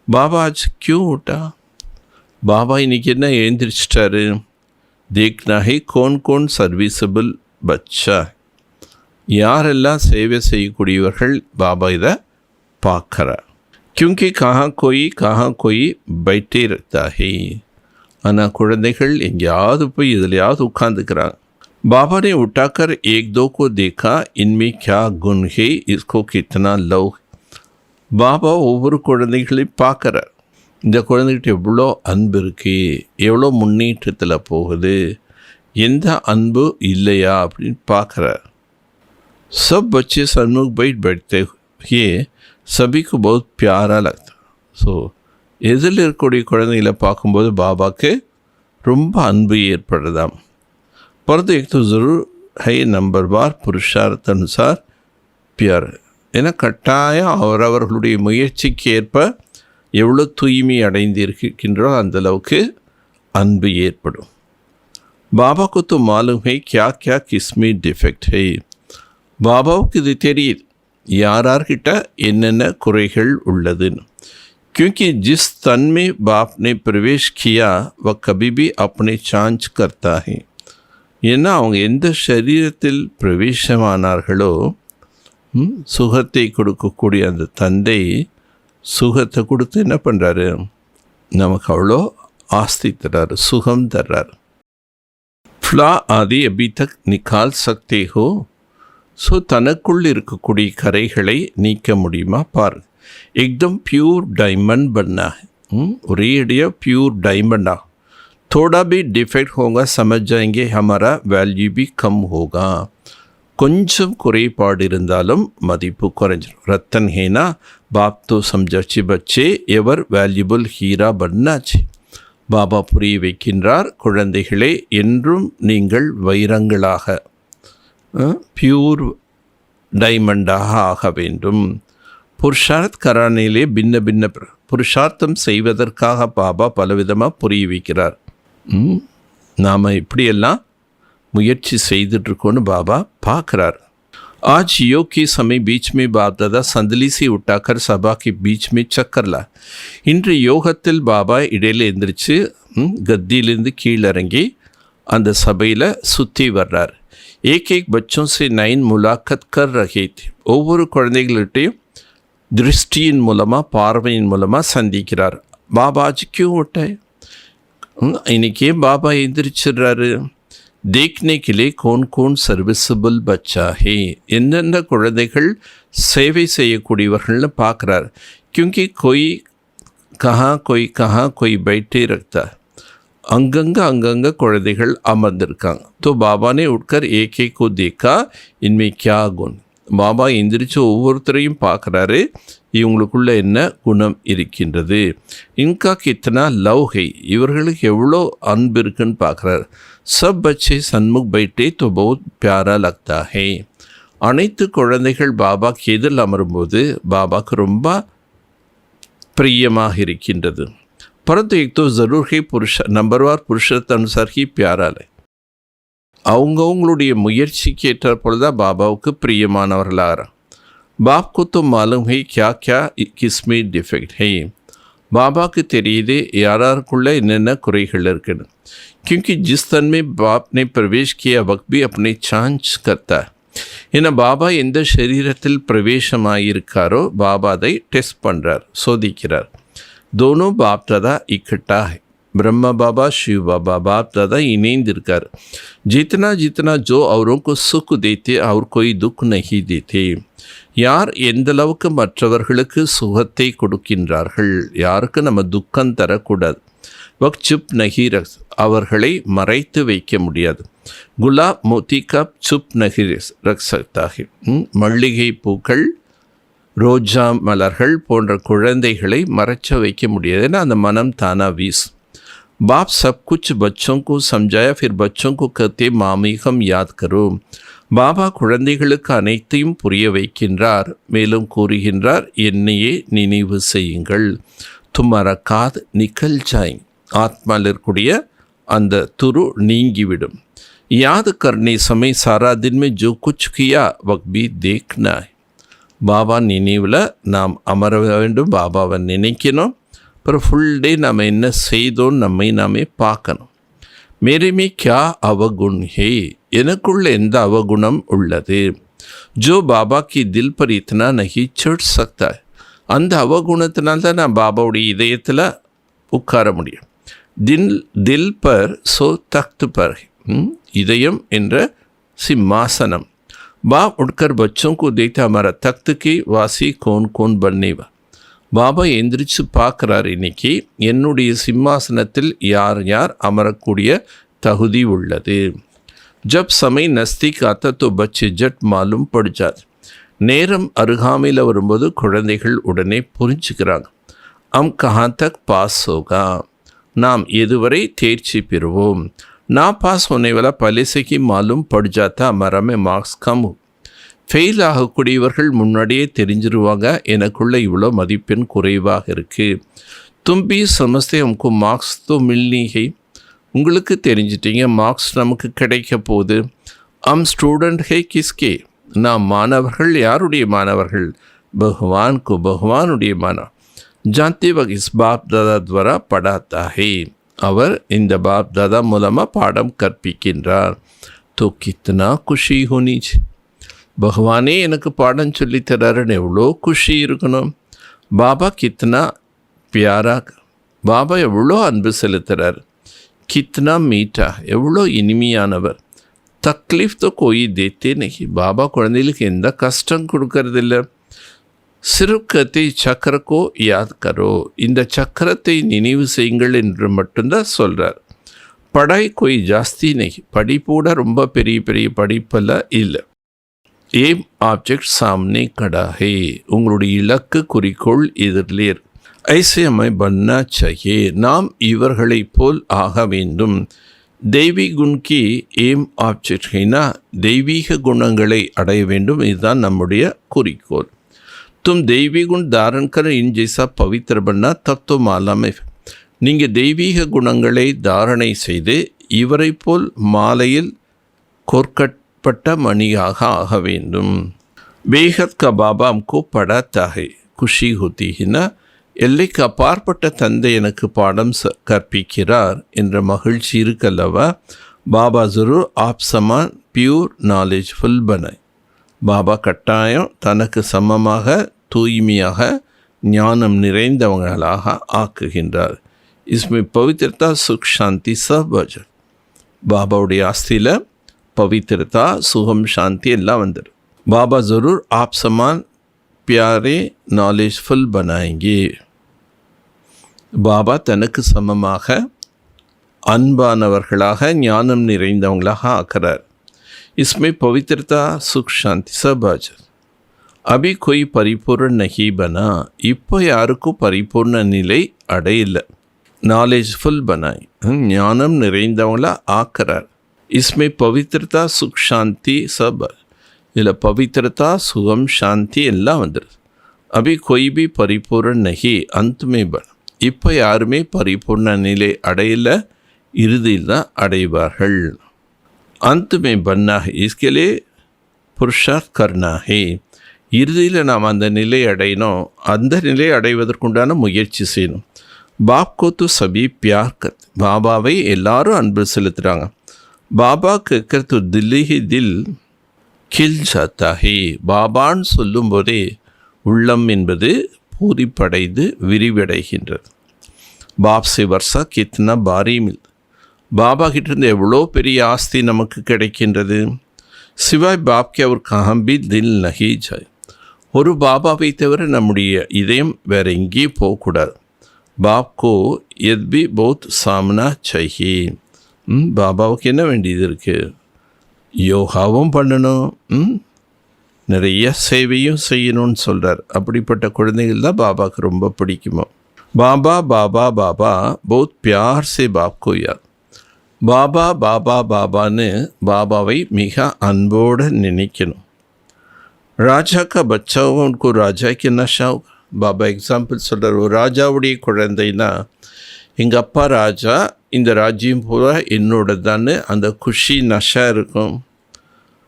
பாபா ஆஜ் क्यों उठा? பாபா இன்னைக்கு என்ன எழுந்திரிச்சிட்டாரு? देखना है कौन कौन सर्विसबल बच्चा. யாரெல்லாம் சேவை செய்யக்கூடியவர்கள் பாபா இதை பார்க்குறார். क्योंकि कहाँ कोई बैठे रहता है. ஆனால் குழந்தைகள் எங்கேயாவது போய் எதுலையாவது உட்காந்துக்கிறாங்க. बाबा ने उठाकर एक दो को देखा, इनमें क्या गुण है, इसको कितना लव. பாபா ஒவ்வொரு குழந்தைகளையும் பார்க்குறார். இந்த குழந்தைகிட்ட எவ்வளோ அன்பு இருக்கு, எவ்வளோ முன்னேற்றத்தில் போகுது, எந்த அன்பு இல்லையா அப்படின்னு பார்க்குறார். सब बच्चे सन्मुख बैठते हुए सभी को बहुत प्यारा लगता. ஸோ எதில் இருக்கக்கூடிய குழந்தைகளை பார்க்கும்போது பாபாவுக்கு ரொம்ப அன்பு ஏற்படுதாம். परंतु एक तो ज़रूर है नंबर बार पुरुषार्थ अनुसार प्यार. ஏன்னா கட்டாயம் அவரவர்களுடைய முயற்சிக்கு ஏற்ப எவ்வளோ தூய்மை அடைந்திருக்கின்றோ அந்தளவுக்கு அன்பு ஏற்படும். பாபா को तो मालूम है क्या क्या किसमें डिफेक्ट है. பாபாவுக்கு இது தெரியுது யார்கிட்ட என்னென்ன குறைகள் உள்ளதுன்னு. क्योंकि जिस तन में बाप ने प्रवेश किया वह कभी भी अपने जांच करता है. ஏன்னா அவங்க எந்த சரீரத்தில் பிரவேசமானார்களோ சுகத்தை கொடுக்கக்கூடிய அந்த தந்தை சுகத்தை கொடுத்து என்ன பண்ணுறாரு? நமக்கு அவ்வளோ ஆஸ்தி தர்றாரு, சுகம் தர்றாரு. ஃப்ளா ஆதி அபி தக் நிக்கால் சக்தே ஹோ. ஸோ தனக்குள் இருக்கக்கூடிய கரைகளை நீக்க முடியுமா பாரு. एकदम प्योर डायमंड बनना है. ஒரே அடியாக பியூர் डायमंडा. थोड़ा भी डिफेक्ट होगा समझ जाएंगे हमारा वैल्यू भी कम होगा. கொஞ்சம் குறைபாடு இருந்தாலும் மதிப்பு குறைஞ்சிடும். ரத்தன் ஹேனா பாப் தோ சம்ஜாச்சு பச்சே எவர் வேல்யூபிள் ஹீரா பண்ணாச்சு. பாபா புரிய வைக்கின்றார், குழந்தைகளே என்றும் நீங்கள் வைரங்களாக பியூர் டைமண்டாக ஆக வேண்டும். புருஷார்த் கரானிலே பின்ன பின்ன புருஷார்த்தம் செய்வதற்காக பாபா பலவிதமாக புரிய வைக்கிறார். நாம் இப்படியெல்லாம் முயற்சி செய்துட்ருக்கோன்னு பாபா பார்க்குறார். आज योग के समय बीच में बाप दादा संदली से उठाकर सभा के बीच में चक्कर ला. இன்று யோகத்தில் பாபா இடையில எந்திரிச்சு கத்தியிலிருந்து கீழிறங்கி அந்த சபையில் சுற்றி வர்றார். एक बच्चों से 9 मुलाकात कर रहे थे. ஒவ்வொரு குழந்தைகள்கிட்டையும் திருஷ்டியின் மூலமாக பார்வையின் மூலமாக சந்திக்கிறார். பாபா आज क्यों उठाए? இன்னைக்கு பாபா எந்திரிச்சிடுறாரு. देखने के लिए कौन कौन सर्विसबल बच्चा है, என்னென்ன குழந்தைகள் சேவை செய்யக்கூடியவர்கள்னு பார்க்குறார். क्योंकि कोई कहाँ कोई बैठे रखता. அங்கங்கே குழந்தைகள் அமர்ந்திருக்காங்க. तो बाबा ने उठकर एक एक को देखा, इनमें क्या गुण. பாபா எந்திரிச்சு ஒவ்வொருத்தரையும் பார்க்குறாரு, இவங்களுக்குள்ள என்ன குணம் இருக்கின்றது. இன்கா கித்தனா லவ் ஹை, இவர்களுக்கு எவ்வளோ அன்பு இருக்குன்னு பார்க்குறாரு. சப் பச்சே சன்முக் பைட்டே தோ பவுத் பியாரா லக்தா ஹே. அனைத்து குழந்தைகள் பாபாக்கு எதிரில் அமரும்போது பாபாக்கு ரொம்ப பிரியமாக இருக்கின்றது. परंतु एक तो ज़रूर है पुरुष नंबरवार पुरुषत्व अनुसार ही प्यारा है. அவங்கவுங்களுடைய முயற்சிக்கு ஏற்ற பொழுதுதான் பாபாவுக்கு பிரியமானவர்களாக. बाप को तो मालूम है क्या क्या किसमें डिफेक्ट है. பாபாவுக்கு தெரியுது யாராருக்குள்ள என்னென்ன குறைகள் இருக்குன்னு. क्योंकि जिस तन में बाप ने प्रवेश किया वक्त भी अपने जांच करता है. ஏன்னா பாபா எந்த சரீரத்தில் பிரவேசமாயிருக்காரோ பாபா அதை டெஸ்ட் பண்ணுறார், சோதிக்கிறார். दोनों बाप दादा इकट्ठा है. ब्रह्मा बाबा शिव बाबा बाप दादा इनेंदिरकार. जितना जितना जो औरों को सुख देते और कोई दुख नहीं देते. யார் எந்த அளவுக்கு மற்றவர்களுக்கு சுகத்தை கொடுக்கின்றார்கள், யாருக்கு நம்ம துக்கம் தரக்கூடாது. வக் சுப் நகி ரக், அவர்களை மறைத்து வைக்க முடியாது. குலாப் மோத்தி கப் சுப் நகி ரக் சக்தாகி, மல்லிகை பூக்கள் ரோஜா மலர்கள் போன்ற குழந்தைகளை மறைச்ச வைக்க முடியாது. ஏன்னா அந்த மனம் தானா வீஸ். बाप सब कुछ बच्चों को समझाया, फिर बच्चों को कहते मामीகம் याद करो. பாபா குழந்தைகளுக்கு அனைத்தையும் புரிய வைக்கின்றார். மேலும் கூறுகின்றார், என்னையே நினைவு செய்யுங்கள். தும்மாரா காத் நிக்கல் ஜாய், ஆத்மாவில் இருக்கக்கூடிய அந்த துரு நீங்கிவிடும். யாத் கர்னே சமய சாரா दिन में जो कुछ किया वक्त भी देखना है. பாபா நினைவில் நாம் அமர வேண்டும், பாபாவை நினைக்கணும். அப்புறம் ஃபுல் டே நம்ம என்ன செய்தோம் நம்மை நாமே பார்க்கணும். மேரேமே கியா அவகுண் ஹே, எனக்குள்ள எந்த அவகுணம் உள்ளது. ஜோ பாபா கி தில் பர் இத்தனா நஹி சட் சக்தா, அந்த அவகுணத்தினால்தான் நான் பாபாவுடைய இதயத்தில் உட்கார முடியும். தில் பர் சோ தக்த் பர், இதயம் என்ற சிம்மாசனம். बाप उठकर बच्चों को देखता, हमारा तख्त की वासी कौन कौन बनने वा. பாபா எந்திரிச்சு பார்க்குறார், இன்னைக்கு என்னுடைய சிம்மாசனத்தில் யார் யார் அமரக்கூடிய தகுதி உள்ளது. ஜப் சமய நஸ்திக் ஆத்தா தோ பச்சே ஜட் மாலும் படுஜாத். நேரம் அருகாமையில் வரும்போது குழந்தைகள் உடனே புரிஞ்சுக்கிறாங்க. அம் கஹா தக் பாஸ் ஹோகா, நாம் எதுவரை தேர்ச்சி பெறுவோம். ना पास होने वाला पहले से ही मालूम पड़ जाता, हमारा में मार्क्स कम हो. ஃபெயில் ஆகக்கூடியவர்கள் முன்னாடியே தெரிஞ்சிருவாங்க, எனக்குள்ள இவ்வளோ மதிப்பெண் குறைவாக இருக்குது. தும்பி சமஸ்தே हमको மார்க்ஸ் தோ மில்னி ஹை, உங்களுக்கு தெரிஞ்சிட்டிங்க மார்க்ஸ் நமக்கு கிடைக்க போகுது. அம் ஸ்டூடெண்ட் ஹை கிஸ்கே, நாம் மாணவர்கள், யாருடைய மாணவர்கள்? பகவான் கோ, பகவானுடைய மாணவ. ஜான்தே வக் இஸ் பாப் தாதா துவாரா படாத்தா ஹை, அவர் இந்த பாப் தாதா மூலமாக பாடம் கற்பிக்கின்றார். தோ கித்தனா குஷி ஹோனிச், பகவானே எனக்கு பாடம் சொல்லித்தராருன்னு எவ்வளோ குஷி இருக்கணும். பாபா கித்தனா பியாரா, பாபா எவ்வளோ அன்பு செலுத்துகிறார். கித்தனா மீட்டா, எவ்வளோ இனிமையானவர். தக்லீஃப் தோ கோயி தேத்தே நஹி, பாபா குழந்தைகளுக்கு எந்த கஷ்டம் கொடுக்கறதில்ல. சிறுப் கத்தை சக்கரக்கோ யாத் கரோ, இந்த சக்கரத்தை நினைவு செய்யுங்கள் என்று மட்டும்தான் சொல்கிறார். படாய் கோய் ஜாஸ்தி நகி, படிப்போட ரொம்ப பெரிய பெரிய படிப்பெல்லாம் இல்லை. ஏம் ஆப்ஜெக்ட் சாம்னே கடா ஹே, உங்களுடைய இலக்கு குறிக்கோள் எதிரிலே. ஐசே அமை பன்னா சாயே, நாம் இவர்களைப் போல் ஆக வேண்டும். தெய்வீ குண்கி ஏம் ஆப்ஜெக்ட் ஹைனா, தெய்வீக குணங்களை அடைய வேண்டும், இதுதான் நம்முடைய குறிக்கோள். तुम தெய்வீ குண் தாரன் கர இன் ஜெய்சா பவித்திர பண்ணா தப் தோ மாலாமே, நீங்கள் தெய்வீக குணங்களை தாரணை செய்து இவரை போல் மாலையில் கோர்க்கப்பட்ட மணியாக ஆக வேண்டும். பேஹத் கா பாபா அம்கோ படாத்தா ஹை, குஷி ஹோத்தி ஹினா, எல்லைக்கு அப்பாற்பட்ட தந்தை எனக்கு பாடம் கற்பிக்கிறார் என்ற மகிழ்ச்சி இருக்கல்லவா. பாபா ஜரூர் ஆப் சமான் பியூர் நாலேஜ்ஃபுல் பனாய். பாபா கட்டாயம் தனக்கு சமமாக தூய்மையாக ஞானம் நிறைந்தவங்களாக ஆக்குகின்றார். இஸ்மே பவித்ரதா சுக் சாந்தி சப் வஜர். பாபாவுடைய ஆஸ்தியில் பவித்ரதா சுகம் சாந்தி எல்லாம் வந்துடும். பாபா ஜரூர் ஆப் சமான் பியாரே நாலேஜ்ஃபுல் பனாயேங்கே. பாபா தனக்கு சமமாக அன்பானவர்களாக ஞானம் நிறைந்தவங்களாக ஆக்கிறார். इसमें पवित्रता सुख शांति सब आ जाए. अभी कोई परिपूर्ण नहीं बना. இப்போ யாருக்கும் பரிபூர்ண நிலை அடையில. நாலேஜ்ஃபுல் பனாய், ஞானம் நிறைந்தவங்களா ஆக்கிறார். इसमें पवित्रता सुख शांति सब, இதில் பவித்ரதா சுகம் சாந்தி எல்லாம் வந்துடுது. அபி कोई भी परिपूर्ण नहीं अंत में बन. இப்போ யாருமே பரிபூர்ண நிலை அடையில, இறுதியில் தான் அடைவார்கள். अंत में बनना है, इसके लिए पुरुषार्थ करना है. இறுதியில் நாம் அந்த நிலை அடையணும். அந்த நிலை அடைவதற்குண்டான முயற்சி செய்யணும். பாப்கோ து சபி பியார் கத். பாபாவை எல்லாரும் அன்பு செலுத்துகிறாங்க. பாபா கேட்கறது தில்லி ஹி தில் கில் ஜாத்தா ஹே. பாபான்னு சொல்லும்போதே உள்ளம் என்பது பூரிப்படைந்து விரிவடைகின்றது. பாப் சே வர்ஷா கித்னா பாரி மில். பாபா கிட்டேருந்து எவ்வளோ பெரிய ஆஸ்தி நமக்கு கிடைக்கின்றது. சிவாய் பாப்கே அவர் கஹம்பி தில் நஹி ஜாய். ஒரு பாபாவை தவிர நம்முடைய இதயம் வேறு எங்கேயும் போகக்கூடாது. பாப்கோ எத் பி பௌத் சாம்னா சாஹியே. பாபாவுக்கு என்ன வேண்டியது இருக்குது? யோகாவும் பண்ணணும், நிறைய சேவையும் செய்யணும்னு சொல்கிறார். அப்படிப்பட்ட குழந்தைகள் தான் பாபாவுக்கு ரொம்ப பிடிக்குமோ. பாபா பாபா பாபா பௌத் பியார் சே பாப்கோ யார். பாபா பாபா பாபான்னு பாபாவை மிக அன்போடு நினைக்கணும். ராஜா கா பச்சாவும் உனக்கு ராஜாக்கு நஷா. பாபா எக்ஸாம்பிள் சொல்கிறார். ஒரு ராஜாவுடைய குழந்தைனா, எங்கள் அப்பா ராஜா, இந்த ராஜ்யம் பூரா என்னோட தான்னு அந்த குஷி நஷா இருக்கும்.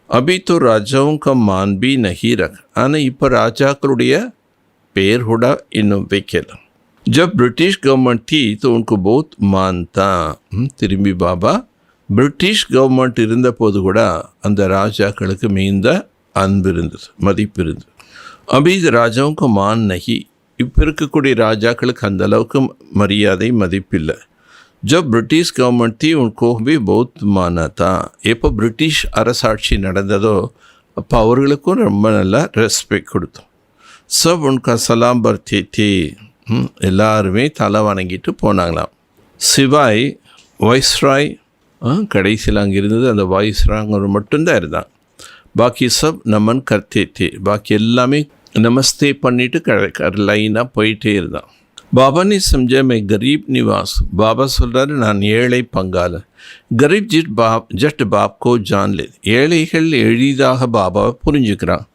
அபி தோ ராஜாவும் க மான்பி நஹி ரக். ஆனால் இப்போ ராஜாக்களுடைய பேர் கூட இன்னும் வைக்கலாம். जब ब्रिटिश गवर्नमेंट थी तो उनको बहुत मान था. திரும்பி பாபா பிரிட்டிஷ் கவர்மெண்ட் இருந்தபோது கூட அந்த ராஜாக்களுக்கு மிகுந்த அன்பு இருந்தது, மதிப்பு இருந்தது. அபி ராஜாவுக்கு மான் நகி. இப்போ இருக்கக்கூடிய ராஜாக்களுக்கு அந்த அளவுக்கு மரியாதை மதிப்பில்லை. ஜப் பிரிட்டிஷ் கவர்மெண்ட் थी उनको भी बहुत माना था. எப்போ பிரிட்டிஷ் அரசாட்சி நடந்ததோ அப்போ அவர்களுக்கும் ரொம்ப நல்லா ரெஸ்பெக்ட் கொடுத்தோம். சப் உன்கா சலாம் பர்த்தி தே. எல்லாருமே தலை வணங்கிட்டு போனாங்களாம். சிவாய் வாய்ஸ்ராய் கடைசியில் அங்கே இருந்தது. அந்த வாய்ஸ்ராய்ங்கிற மட்டும்தான் இருந்தான். பாக்கி சப் நமன் கர்த்தே தே. பாக்கி எல்லாமே நமஸ்தே பண்ணிவிட்டு லைனாக போயிட்டே இருந்தான். பாபா நீ சம்ஜா மே கரீப் நிவாஸ். பாபா சொல்கிறாரு, நான் ஏழை பங்காளன். கரீப் ஜட் பாப்கோ ஜான்லே. ஏழைகள் எளிதாக பாபாவை புரிஞ்சுக்கிறான்.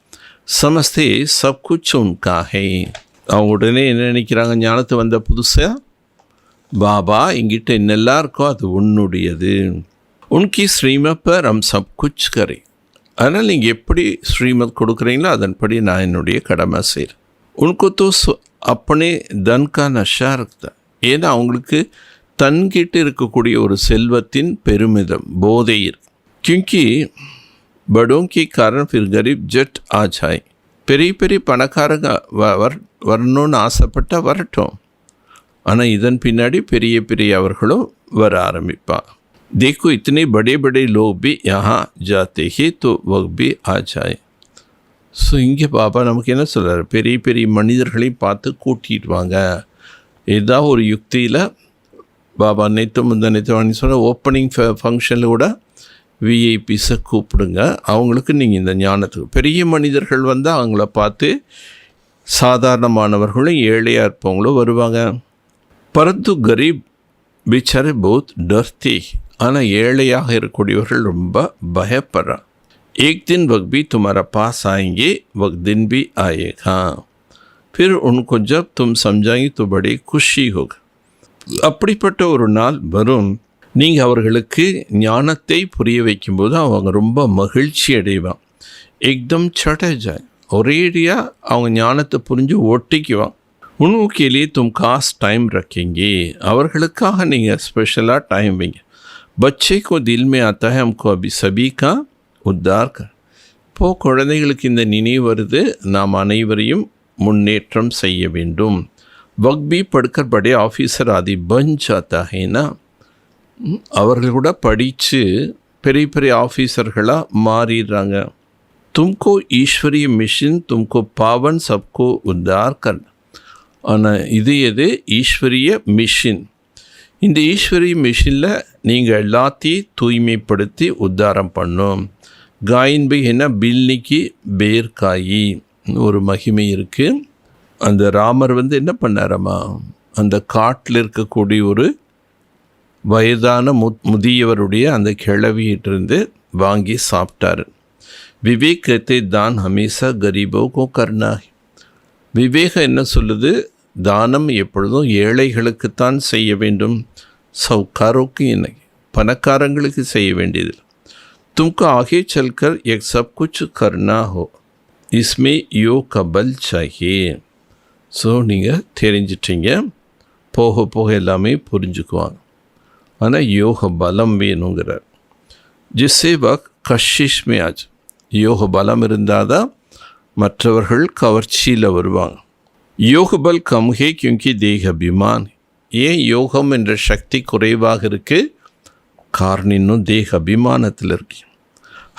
சமஸ்தே சப் குச் உன்கா ஹை. அவங்க உடனே என்ன நினைக்கிறாங்க? ஞானத்து வந்த புதுசாக பாபா எங்கிட்ட என்னெல்லாம் இருக்கோ அது உன்னுடையது. உன்கி ஸ்ரீமத் பர் ஹம் சப் குச் கரே. அதனால் நீங்கள் எப்படி ஸ்ரீமத் கொடுக்குறீங்களோ அதன்படி நான் என்னுடைய கடமை செய்கிறேன். உனக்கு தோ அப்பனே தன்கா நஷா இருக்கா. ஏன்னா அவங்களுக்கு தன்கிட்ட இருக்கக்கூடிய ஒரு செல்வத்தின் பெருமிதம், போதை இருக்கு. கியூங்கி படோங்கி காரணம் ஃபிர் கரீப் ஜட் ஆ ஜாய். பெரிய பெரிய பணக்காரங்க வரணும்னு ஆசைப்பட்டால் வரட்டும். ஆனால் இதன் பின்னாடி பெரிய பெரிய அவர்களும் வர ஆரம்பிப்பான். देखो इतने बड़े बड़े लोग भी यहाँ जाते हैं तो वह भी आ जाए. ஸோ இங்கே பாபா நமக்கு என்ன சொல்கிறார்? பெரிய பெரிய மனிதர்களையும் பார்த்து கூட்டிகிட்டு வாங்க. ஏதாவது ஒரு யுக்தியில் பாபா நேற்று சொன்ன ஓப்பனிங் ஃபங்க்ஷனில் கூட விஐபிஸை கூப்பிடுங்க. அவங்களுக்கு நீங்கள் இந்த ஞானத்துக்கு பெரிய மனிதர்கள் வந்து அவங்கள பார்த்து சாதாரணமானவர்களும் ஏழையாக இருப்பவங்களும் வருவாங்க. பரந்து கரீப் பிச்சாரே பௌத் டர்த்தே. ஆனால் ஏழையாக இருக்கக்கூடியவர்கள் ரொம்ப பயப்படுறான். एक दिन वक्त भी तुम्हारा पास आएंगे, वक्त दिन भी आएगा. फिर उनको जब तुम समझाएंगे तो बड़ी खुशी होगा. அப்படிப்பட்ட ஒரு நாள் வரும். நீங்கள் அவர்களுக்கு ஞானத்தை புரிய வைக்கும்போது அவங்க ரொம்ப மகிழ்ச்சி அடைவான். எக்தம் சடஜாய், ஒரேடியாக அவங்க ஞானத்தை புரிஞ்சு ஒட்டிக்குவான். உன்னுக்கு लिए तुम खास टाइम रखेंगे, அவர்களுக்காக நீங்கள் ஸ்பெஷலாக டைம் வைங்க. बच्चे को दिल में आता है हमको अभी सभी का उद्धार कर. இப்போது குழந்தைகளுக்கு இந்த நினைவு வருது, நாம் அனைவரையும் முன்னேற்றம் செய்ய வேண்டும். वक्त भी पढ़कर बड़े ऑफिसर आदि बन जाता है ना, அவர்கள் கூட படித்து பெரிய பெரிய ஆஃபீஸர்களாக மாறிடுறாங்க. तुमको ईश्वरीय मिशन, तुमको पावन सबको उद्धार करना. ஆனால் இது எது? ஈஸ்வரிய மிஷின். இந்த ஈஸ்வரிய மிஷினில் நீங்கள் எல்லாத்தையும் தூய்மைப்படுத்தி உத்தாரம் பண்ணும். காயின் பை என்ன பில்னிக்கு பேர்காயி ஒரு மகிமை இருக்குது. அந்த ராமர் என்ன பண்ணாரம்மா, அந்த காட்டில் இருக்கக்கூடிய ஒரு வயதான முதியவருடைய அந்த கிழவியிட்டிருந்து வாங்கி சாப்பிட்டார். விவேக் கத்தை தான் ஹமேசா கரீபோ கோ கர்னா. விவேகம் என்ன சொல்லுது? தானம் எப்பொழுதும் ஏழைகளுக்குத்தான் செய்ய வேண்டும், சவுக்காரோக்கு இல்லை, பணக்காரங்களுக்கு செய்ய வேண்டியது. तुमको आगे चलकर एक सब कुछ करना हो, इसमें योग का बल चाहिए. ஸோ நீங்கள் தெரிஞ்சிட்டிங்க, போக போக எல்லாமே புரிஞ்சுக்குவாங்க. ஆனால் யோக பலம் வேணுங்கிறார். ஜிஸ்ஸே வக் கஷிஷ் மே ஆஜ், யோக பலம் இருந்தால் தான் மற்றவர்கள் கவர்ச்சியில் வருவாங்க. யோக பல் கம் ஹே கியூங்கி தேக அபிமான். ஏன் யோகம் என்ற சக்தி குறைவாக இருக்குது? காரணம் இன்னும் தேக அபிமானத்தில் இருக்கு.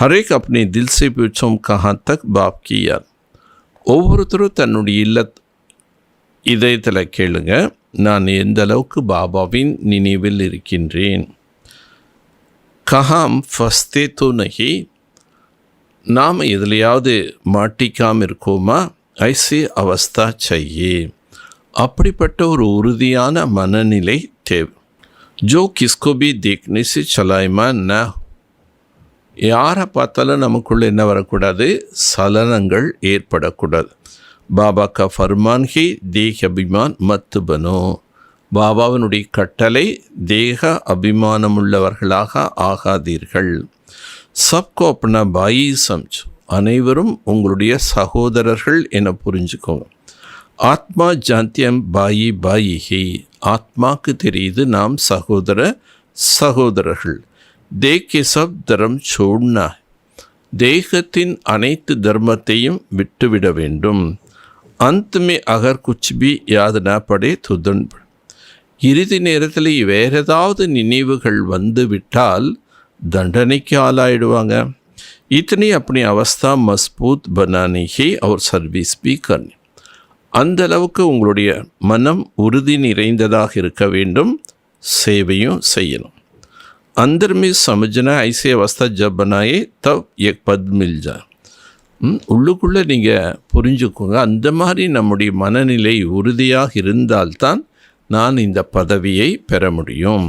ஹரேக் அப்பனே தில் சே பூச்சோம் கஹா தக் பாப் கி யாத். ஒவ்வொருத்தரும் தன்னுடைய இதயத்தில் கேளுங்க, நான் எந்த அளவுக்கு பாபாவின் நினைவில் இருக்கின்றேன். கஹாம் ஃபஸ்தே தோ நஹி, நாம் எதுலையாவது மாட்டிக்காமல் இருக்கோமா? ஐசி அவஸ்தா செய்யே, அப்படிப்பட்ட ஒரு உறுதியான மனநிலை தேவை. ஜோ கிஸ்கோ பி தேக்னே से चलायमान न, யாரை பார்த்தாலும் நமக்குள்ளே என்ன வரக்கூடாது? சலனங்கள் ஏற்படக்கூடாது. பாபா கா ஃபர்மான் ஹி தேக அபிமான் மத் பனோ. பாபாவினுடைய கட்டளை, தேக அபிமானமுள்ளவர்களாக ஆகாதீர்கள். சப்கோ அப்பனா பாயி சம்ஜோ, அனைவரும் உங்களுடைய சகோதரர்கள் என புரிஞ்சுக்கோங்க. ஆத்மா ஜாந்தியம் பாயி பாயி ஹி, ஆத்மாக்கு தெரியுது நாம் சகோதரர்கள். தேக்கே சப் தரம் சோட்னா, தேகத்தின் அனைத்து தர்மத்தையும் விட்டுவிட வேண்டும். அந்தமே அகர் குச்பி யாதனா படே துதன். இறுதி நேரத்தில் வேறு ஏதாவது நினைவுகள் வந்து விட்டால் தண்டனைக்கு ஆளாயிடுவாங்க. इतनी अपनी अवस्था मजबूत बनाने ही और सर्विस भी करनी. அந்த அளவுக்கு உங்களுடைய மனம் உறுதி நிறைந்ததாக இருக்க வேண்டும், சேவையும் செய்யணும். अंदर में समझना ऐसी अवस्था जब बनाए तब एक पद मिल जाए. உள்ளுக்குள்ளே நீங்கள் புரிஞ்சுக்கோங்க, அந்த மாதிரி நம்முடைய மனநிலை உறுதியாக இருந்தால்தான் நான் இந்த பதவியை பெற முடியும்.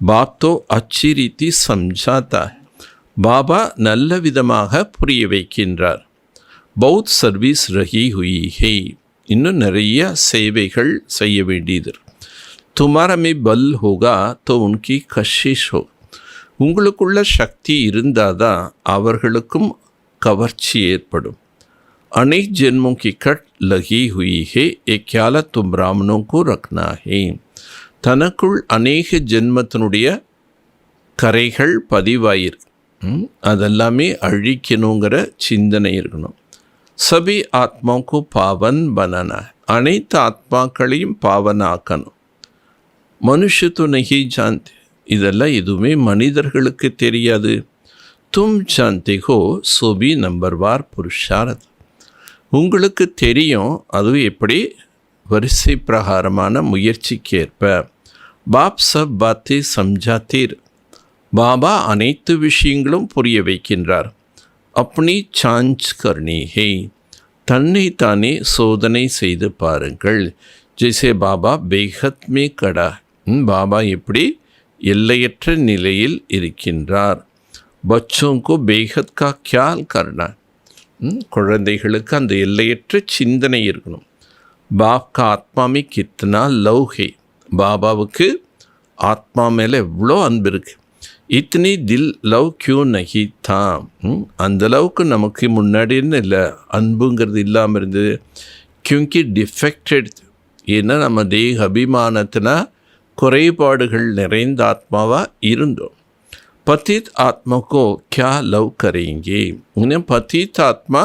பாத்தோ அச்சி ரீதி சம்ஜாத்தா, பாபா நல்ல விதமாக புரிய வைக்கின்றார். பௌத் சர்வீஸ் ரஹி ஹுயி ஹே, இன்னும் நிறைய சேவைகள் செய்ய வேண்டியது. துமாரா மே பல் ஹோகா தோ உன்கி கஷிஷ் ஹோ, உங்களுக்குள்ள சக்தி இருந்தால் தான் அவர்களுக்கும் கவர்ச்சி ஏற்படும். अनेक जन्मों की कट लगी हुई है, एक ख्याल तुम ब्राह्मणों को रखना है. தனக்குள் அநேக ஜென்மத்தினுடைய கரைகள் பதிவாயிருக்கு, அதெல்லாமே அழிக்கணுங்கிற சிந்தனை இருக்கணும். சபி ஆத்மாவுக்கு பாவன் பனானா, அனைத்து ஆத்மாக்களையும் பாவனாக்கணும். மனுஷத்து நகி ஜாந்தி, இதெல்லாம் எதுவுமே மனிதர்களுக்கு தெரியாது. தும் ஜாந்தி ஹோ சோபி நம்பர்வார் புருஷாரத், உங்களுக்கு தெரியும், அதுவும் எப்படி? வரிசை பிரகாரமான முயற்சிக்கேற்ப. பாப் சப் பாத்தே சம்ஜாத்தீர், பாபா அனைத்து விஷயங்களும் புரிய வைக்கின்றார். அப்படி சாஞ்ச் கர்னி ஹே, தன்னை தானே சோதனை செய்து பாருங்கள். ஜெய்சே பாபா பேகத் மே கடா, பாபா எப்படி எல்லையற்ற நிலையில் இருக்கின்றார். பச்சோங்கோ பேகத் கா க்யால் கர்னா, குழந்தைகளுக்கு அந்த எல்லையற்ற சிந்தனை இருக்கணும். பாப் கா ஆத்மாமி கித்னா லவ் ஹே, பாபாவுக்கு ஆத்மா மேலே எவ்வளோ அன்பு இருக்குது. இத்தனி தில் லவ் கியூ நகி தா, அந்தளவுக்கு நமக்கு முன்னாடின்னு இல்லை அன்புங்கிறது இல்லாமல் இருந்தது. கியூங்கி டிஃபெக்டட், ஏன்னா நம்ம தேக அபிமானத்தினா குறைபாடுகள் நிறைந்த ஆத்மாவாக இருந்தோம். பतित आत्मा को क्या लव करेंगे? उन्हें पतित आत्मा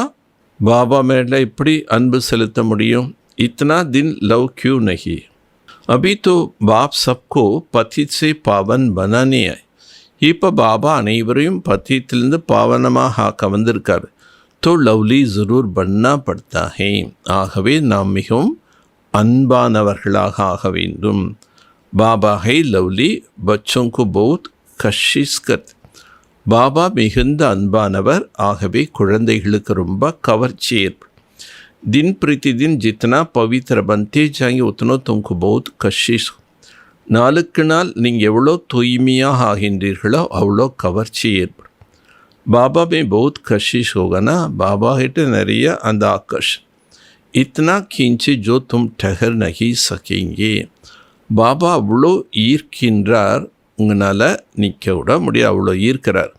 बाबा மேலே எப்படி அன்பு செலுத்த முடியும்? इतना दिन लव क्यों नहीं? अभी तो बाप सबको पतित से पावन बनाने आए. இப்போ பாபா அனைவரையும் பத்தியிலிருந்து பாவனமாக ஆக்க வந்திருக்கார். तो लवली ज़रूर बनना पड़ता है. ஆகவே நாம் மிகவும் அன்பானவர்களாக ஆக வேண்டும். பாபா है लवली, बच्चों को बहुत கஷிஸ் கர். பாபா மிகுந்த அன்பானவர், ஆகவே குழந்தைகளுக்கு ரொம்ப கவர்ச்சி ஏற்படும். दिन प्रतिदिन जितना पवित्र बनते जाएंगे उतना तुमको बहुत कशिश. நாளுக்கு நாள் நீங்கள் எவ்வளோ தூய்மையாக ஆகின்றீர்களோ அவ்வளோ கவர்ச்சி ஏற்படும். பாபா மே बहुत कशिश होगा ना, பாபா கிட்ட நிறைய அந்த ஆக்கர்ஷன். इतना खींचे जो तुम ठहर नहीं सकेंगे. பாபா அவ்வளோ ஈர்க்கின்றார், உங்களால் நிற்க விட முடியாது, அவ்வளோ ஈர்க்கிறார்.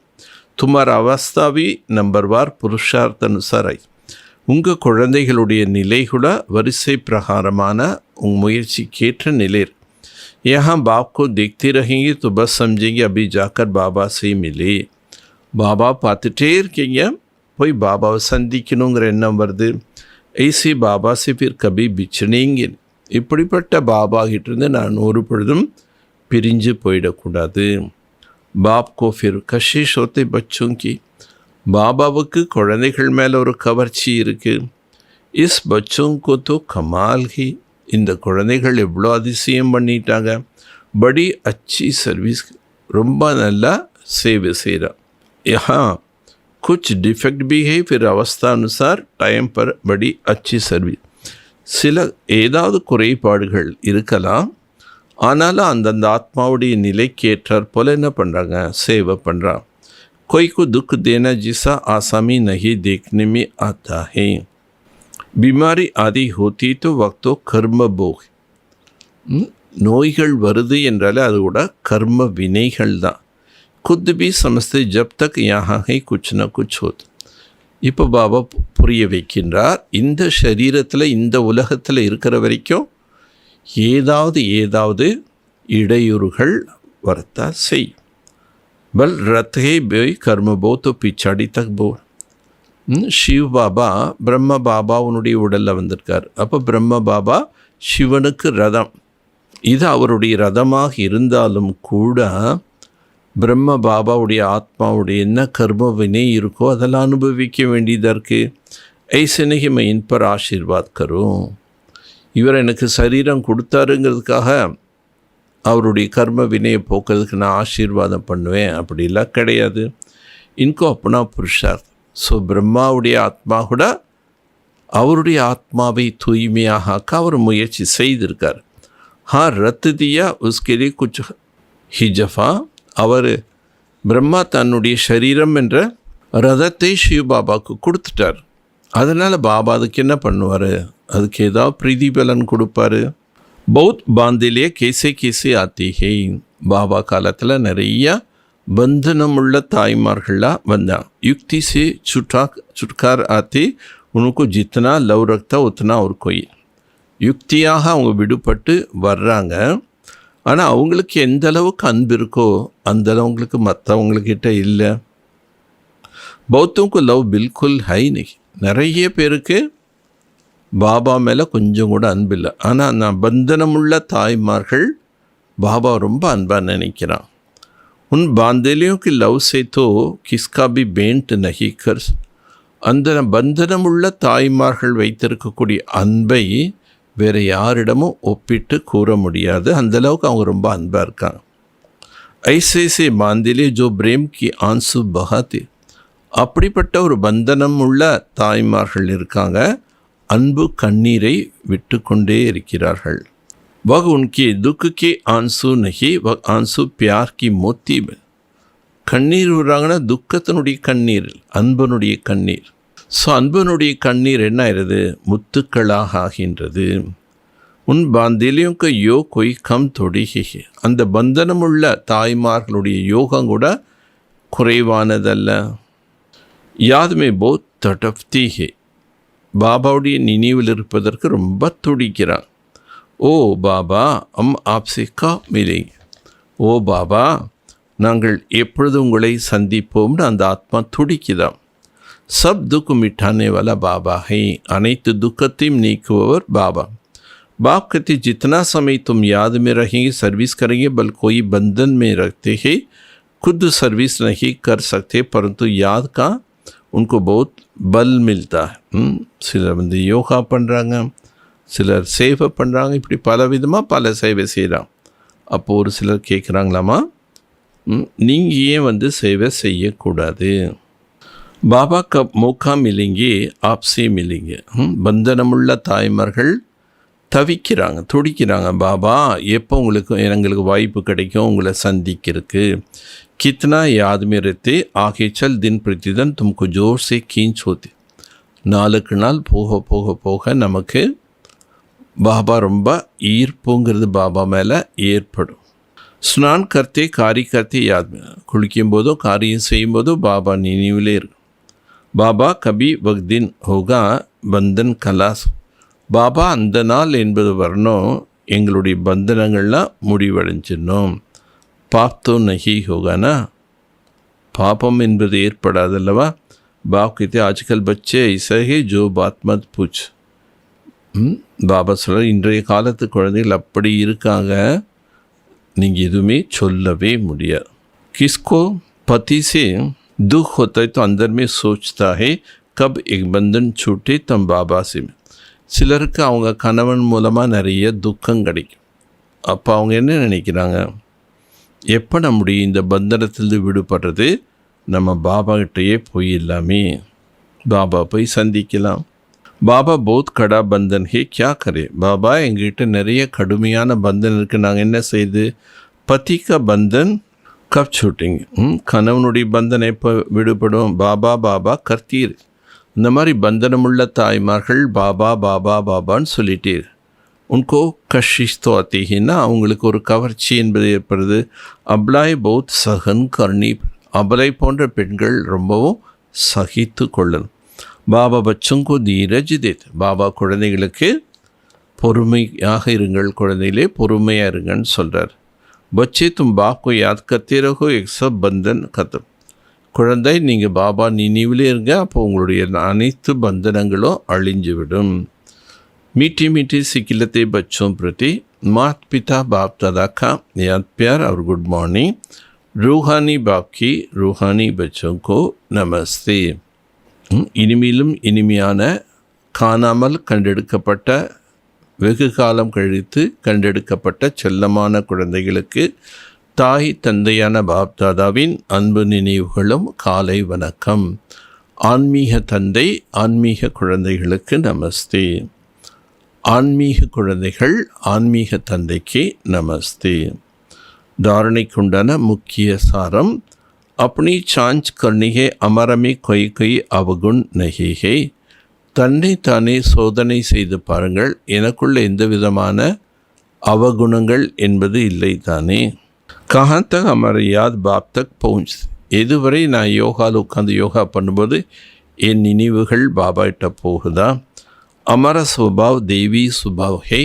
துமார் அவஸ்தாவி நம்பர்வார் புருஷார்த்த அனுசாரை, உங்கள் குழந்தைகளுடைய நிலை கூட வரிசை பிரகாரமான உங்கள் முயற்சிக்கேற்ற நிலை. यहाँ बाप को देखते रहेंगे तो बस समझेंगे अभी जाकर बाबा से मिले. பாபா பார்த்துட்டே இருக்கீங்க, போய் பாபாவை சந்திக்கணுங்கிற எண்ணம் வருது. ஐசி பாபா से फिर कभी बिछड़ेंगे. இப்படிப்பட்ட பாபா கிட்டேருந்து நான் ஒரு பொழுதும் பிரிஞ்சு போயிடக்கூடாது. பாப் கோ ஃபிர் கஷிஷ் ஹோத்தே பச்சோं की. பாபாவுக்கு குழந்தைகள் மேலே ஒரு கவர்ச்சி இருக்குது. இஸ் பச்சோं को तो कमाल ही. இந்த குழந்தைகள் எவ்வளோ அதிசயம் பண்ணிட்டாங்க. படி அச்சி சர்வீஸ், ரொம்ப நல்லா சேவை செய்கிறா. यहाँ कुछ डिफेक्ट भी है, फिर अवस्था अनुसार टाइम पर बड़ी अच्छी सर्विस. சில ஏதாவது குறைபாடுகள் இருக்கலாம், ஆனாலும் அந்தந்த ஆத்மாவுடைய நிலைக்கு ஏற்றார் போல் என்ன பண்ணுறாங்க, சேவை பண்ணுறான். कोई को दुख देना जिसा आसामी नहीं देखने में आता है. बीमारी आदि होती तो वक्तो कर्म भोग. நோய்கள் வருது என்றாலே அது கூட கர்ம வினைகள் தான். खुद भी समझते जब तक यहाँ है कुछ न कुछ होता. இப்போ பாபா புரிய வைக்கின்றார், இந்த சரீரத்தில் இந்த உலகத்தில் இருக்கிற வரைக்கும் ஏதாவது இடையூறுகள் வரத்தா செய்யும். பல் ரத்தே போய் கர்மபோ தோ பிச்சாடி தக் போ. சிவ பாபா பிரம்ம பாபாவுனுடைய உடலில் வந்திருக்கார். அப்போ பிரம்ம பாபா சிவனுக்கு ரதம். இது அவருடைய ரதமாக இருந்தாலும் கூட பிரம்ம பாபாவுடைய ஆத்மாவுடைய என்ன கர்ம வினை இருக்கோ அதெல்லாம் அனுபவிக்க வேண்டியதாக இருக்குது. ஐசே நஹி மை இன் பர் ஆசீர்வாத் கரும். இவர் எனக்கு சரீரம் கொடுத்தாருங்கிறதுக்காக அவருடைய கர்ம வினையை போக்குறதுக்கு நான் ஆசீர்வாதம் பண்ணுவேன் அப்படிலாம் கிடையாது. இன்கோ அப்பனா புருஷார்த். ஸோ பிரம்மாவுடைய ஆத்மா கூட அவருடைய ஆத்மாவை தூய்மையாக ஆக்க அவர் முயற்சி செய்திருக்கார். ரத்து தியா உஸ்கெலி குச் ஹிஜஃபா. அவர் பிரம்மா தன்னுடைய சரீரம் என்ற ரதத்தை சிவ பாபாவுக்கு கொடுத்துட்டார். அதனால் பாபா அதுக்கு என்ன பண்ணுவார், அதுக்கு ஏதாவது பிரதிபலன் கொடுப்பார். பௌத் பாந்திலே கேசே கேசே ஆத்தி ஹே. பாபா காலத்தில் நிறையா பந்தனமுள்ள தாய்மார்கள்லாம் வந்தான். யுக்தி சே சுட்கார் ஆத்தி உனக்கு ஜித்தனா லவ் ரக்தா உத்தனா ஒரு கோயில். யுக்தியாக அவங்க விடுபட்டு வர்றாங்க. ஆனால் அவங்களுக்கு எந்த அளவுக்கு அன்பு இருக்கோ அந்த அளவுங்களுக்கு மற்றவங்கக்கிட்ட இல்லை. பௌத்தம்க்கு லவ் பில்குல் ஹை நி. நிறைய பேருக்கு பாபா மேலே கொஞ்சம் கூட அன்பு இல்லை. ஆனால் நான் பந்தனமுள்ள தாய்மார்கள் பாபா ரொம்ப அன்பாக நினைக்கிறான். உன் பாந்தலியோக்கு லவ் செய்தோ கிஸ்கா பி பேண்ட் நஹி கர். அந்த பந்தனமுள்ள தாய்மார்கள் வைத்திருக்கக்கூடிய அன்பை வேறு யாரிடமும் ஒப்பிட்டு கூற முடியாது. அந்தளவுக்கு அவங்க ரொம்ப அன்பாக இருக்காங்க. ஐசேசே பாந்திலே ஜோ பிரேம் கி ஆன்சு பகாத்தி. அப்படிப்பட்ட ஒரு பந்தனம் உள்ள தாய்மார்கள் இருக்காங்க, அன்பு கண்ணீரை விட்டு கொண்டே இருக்கிறார்கள். வக் உன்கி துக்கு கி ஆன்சு நஹி வக் ஆன்சு பியார் கி மோத்தி. கண்ணீர் விடுறாங்கன்னா துக்கத்தினுடைய கண்ணீர், அன்பனுடைய கண்ணீர். ஸோ அன்பனுடைய கண்ணீர் என்ன ஆகிறது, முத்துக்களாக ஆகின்றது. உன் பாந்திலியும் யோ கொய் கம் தொடிகி. அந்த பந்தனமுள்ள தாய்மார்களுடைய யோகம் கூட குறைவானதல்ல. யாதுமே போத் தடப்தீகே. பாபாவுடைய நினைவில் இருப்பதற்கு ரொம்ப துடிக்கிறான். ஓ பாபா அம் ஆப்சே கா மிலேங்க. ஓ பாபா நாங்கள் எப்பொழுது உங்களை சந்திப்போம்னு அந்த ஆத்மா துடிக்குதாம். சப் துக் மிட்டானே வாலா பாபா ஹை. அனைத்து துக்கத்தையும் நீக்குபவர் பாபா. बाप कहते जितना समय तुम याद में रहेंगे सर्विस करेंगे, बल कोई बंधन में रखते हैं, खुद सर्विस नहीं कर सकते परंतु याद का उनको बहुत बल मिलता है. சிலர் யோகா பண்ணுறாங்க, சிலர் சேவை பண்ணுறாங்க, இப்படி பல விதமாக பல சேவை செய்கிறாங்க. அப்போது ஒரு சிலர் கேட்குறாங்களாமா, நீங்கள் ஏன் சேவை செய்யக்கூடாது? பாபா க மோக்கா மில்லிங்கே ஆப்ஸே மில்லிங்க. பந்தனமுள்ள தாய்மார்கள் தவிக்கிறாங்க, துடிக்கிறாங்க. பாபா எப்போ எங்களுக்கு வாய்ப்பு கிடைக்கும் உங்களை சந்திக்கிறதுக்கு? கித்னா யாத் में रहते आगे चल दिन प्रतिदिन तुमको जोर से खींच होते. நாளுக்கு நாள் போக போக போக நமக்கு பாபா ரொம்ப ஈர்ப்புங்கிறது பாபா மேலே ஏற்படும். ஸ்நான் கர்த்தே காரி கர்த்தே யாத். குளிக்கும் போதோ காரியம் செய்யும் போதோ பாபா நினைவிலே இருக்கும். பாபா கபி வக் தின் ஹோகா பந்தன் கலாஸ். பாபா அந்த நாள் என்பது வரணும், எங்களுடைய பந்தனங்கள்லாம் முடிவடைஞ்சிடணும். பாப்தோ நஹி ஹோகானா, பாபம் என்பது ஏற்படாதல்லவா? பாப் கிட்டே ஆஜ்கல் பச்சே ஐசகே ஜோ பாத் மத் பூச். பாபா சொல்ல இன்றைய காலத்து குழந்தைகள் அப்படி இருக்காங்க, நீங்கள் எதுவுமே சொல்லவே முடியாது. கிஸ்கோ பதி से दुख होता है तो अंदर में सोचता है कब एक बंधन छूटे तब बाबा से. சிலருக்கு அவங்க கணவன் மூலமாக நிறைய துக்கம் கிடைக்கும். அப்போ அவங்க என்ன நினைக்கிறாங்க, எப்போ நம்முடைய இந்த பந்தனத்திலிருந்து விடுபடுறது, நம்ம பாபா கிட்டேயே போயிடலாமே, பாபா போய் சந்திக்கலாம். பாபா பௌத் கடா பந்தன் ஹே கியா கரே. பாபா எங்ககிட்ட நிறைய கடுமையான பந்தன் இருக்குது, நாங்கள் என்ன செய்யுது? பத்திக்க பந்தன் கப் சூட்டிங். கணவனுடைய பந்தனை எப்போ விடுபடும்? பாபா பாபா கர்த்தீர். இந்த மாதிரி பந்தனமுள்ள தாய்மார்கள் பாபா பாபா பாபான்னு சொல்லிட்டே உன்கோ கஷிஷ் தோ ஆத்தினா அவங்களுக்கு ஒரு கவர்ச்சி என்பது ஏற்படுது. அப்லாய் பௌத் சகன் கர்ணி. அபலை போன்ற பெண்கள் ரொம்பவும் சகித்து கொள்ளணும். பாபா பச்சங்கோ தீரஜ் தேத். பாபா குழந்தைகளுக்கு பொறுமையாக இருங்கள், குழந்தைகளே பொறுமையாக இருங்கன்னு சொல்கிறார். பச்சே தும் பாப் கோ யாத் கர்த்தே ரஹோ எக் சப் பந்தன் கதம். குழந்தை நீங்கள் பாபா நினைவிலே இருங்க, அப்போ உங்களுடைய அனைத்து பந்தனங்களும் அழிஞ்சுவிடும். मीठी मीठी सिकिलते बच्चों प्रति माता पिता बाप दादा का याद प्यार और गुड मॉर्निंग. रूहानी बाप की रूहानी बच्चों को नमस्ते. இனிமேலும் இனிமையான காணாமல் கண்டெடுக்கப்பட்ட வெகு காலம் கழித்து கண்டெடுக்கப்பட்ட செல்லமான குழந்தைகளுக்கு தாய் தந்தையான பாப் தாதாவின் அன்பு நினைவுகளும் காலை வணக்கம். ஆன்மீக தந்தை ஆன்மீக குழந்தைகளுக்கு நமஸ்தே. ஆன்மீக குழந்தைகள் ஆன்மீக தந்தைக்கு நமஸ்தே. தாரணைக்குண்டான முக்கிய சாரம், अपनी சாஞ்ச் करनी है हमारा में कोई कोई अवगुण नहीं है. தன்னை தானே சோதனை செய்து பாருங்கள், எனக்குள்ள எந்த விதமான அவகுணங்கள் என்பது இல்லை தானே. कहाँ तक हमारा याद बाप तक पहुँच. எதுவரை நான் யோகாவில் உட்காந்து யோகா பண்ணும்போது என் நினைவுகள் பாபா கிட்ட போகுதா? அமர சுபாவ் தெய்வீ சுபாவ் ஹே.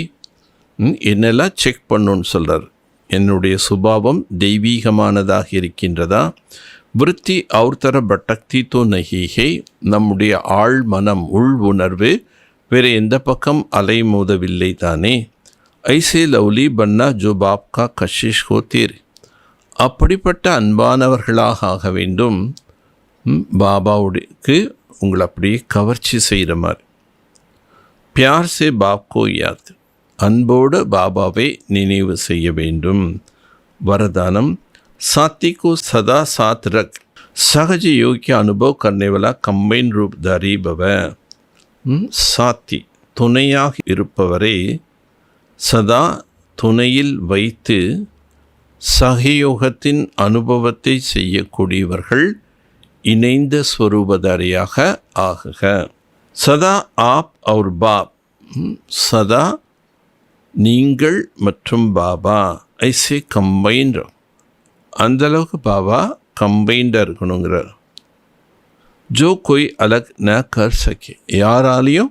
என்னெல்லாம் செக் பண்ணணுன்னு சொல்கிறார். என்னுடைய சுபாவம் தெய்வீகமானதாக இருக்கின்றதா? விருத்தி அவர் தர பட்டக்தி தோ நஹி ஹே. நம்முடைய ஆழ் மனம் உள் உணர்வு வேறு எந்த பக்கம் அலை மோதவில்லை தானே. ஐசே லவ்லி பன்னா ஜோ பாப் கா கஷிஷ் ஹோத்தீர். அப்படிப்பட்ட அன்பானவர்களாக ஆக வேண்டும். பாபாவுக்கு உங்களை அப்படியே கவர்ச்சி செய்கிற மாதிரி. பியார் சே பாப் கோ யாத். அன்போடு பாபாவை நினைவு செய்ய வேண்டும். வரதானம், साथी को सदा साथ रख. सहज योग के अनुभव करने वाला कंबाइन रूपधारी भव. சாத்தி துணையாக இருப்பவரை சதா துணையில் வைத்து சகயோகத்தின் அனுபவத்தை செய்யக்கூடியவர்கள் இணைந்த ஸ்வரூபதாரியாக ஆகுக. சதா ஆப் और बाप. சதா நீங்கள் மற்றும் பாபா ஐசே கம்பைண்ட், அந்தளவுக்கு பாபா கம்பைண்டாக இருக்கணுங்கிறார். ஜோ கோய் அலக் ந கர் சக்கே, யாராலையும்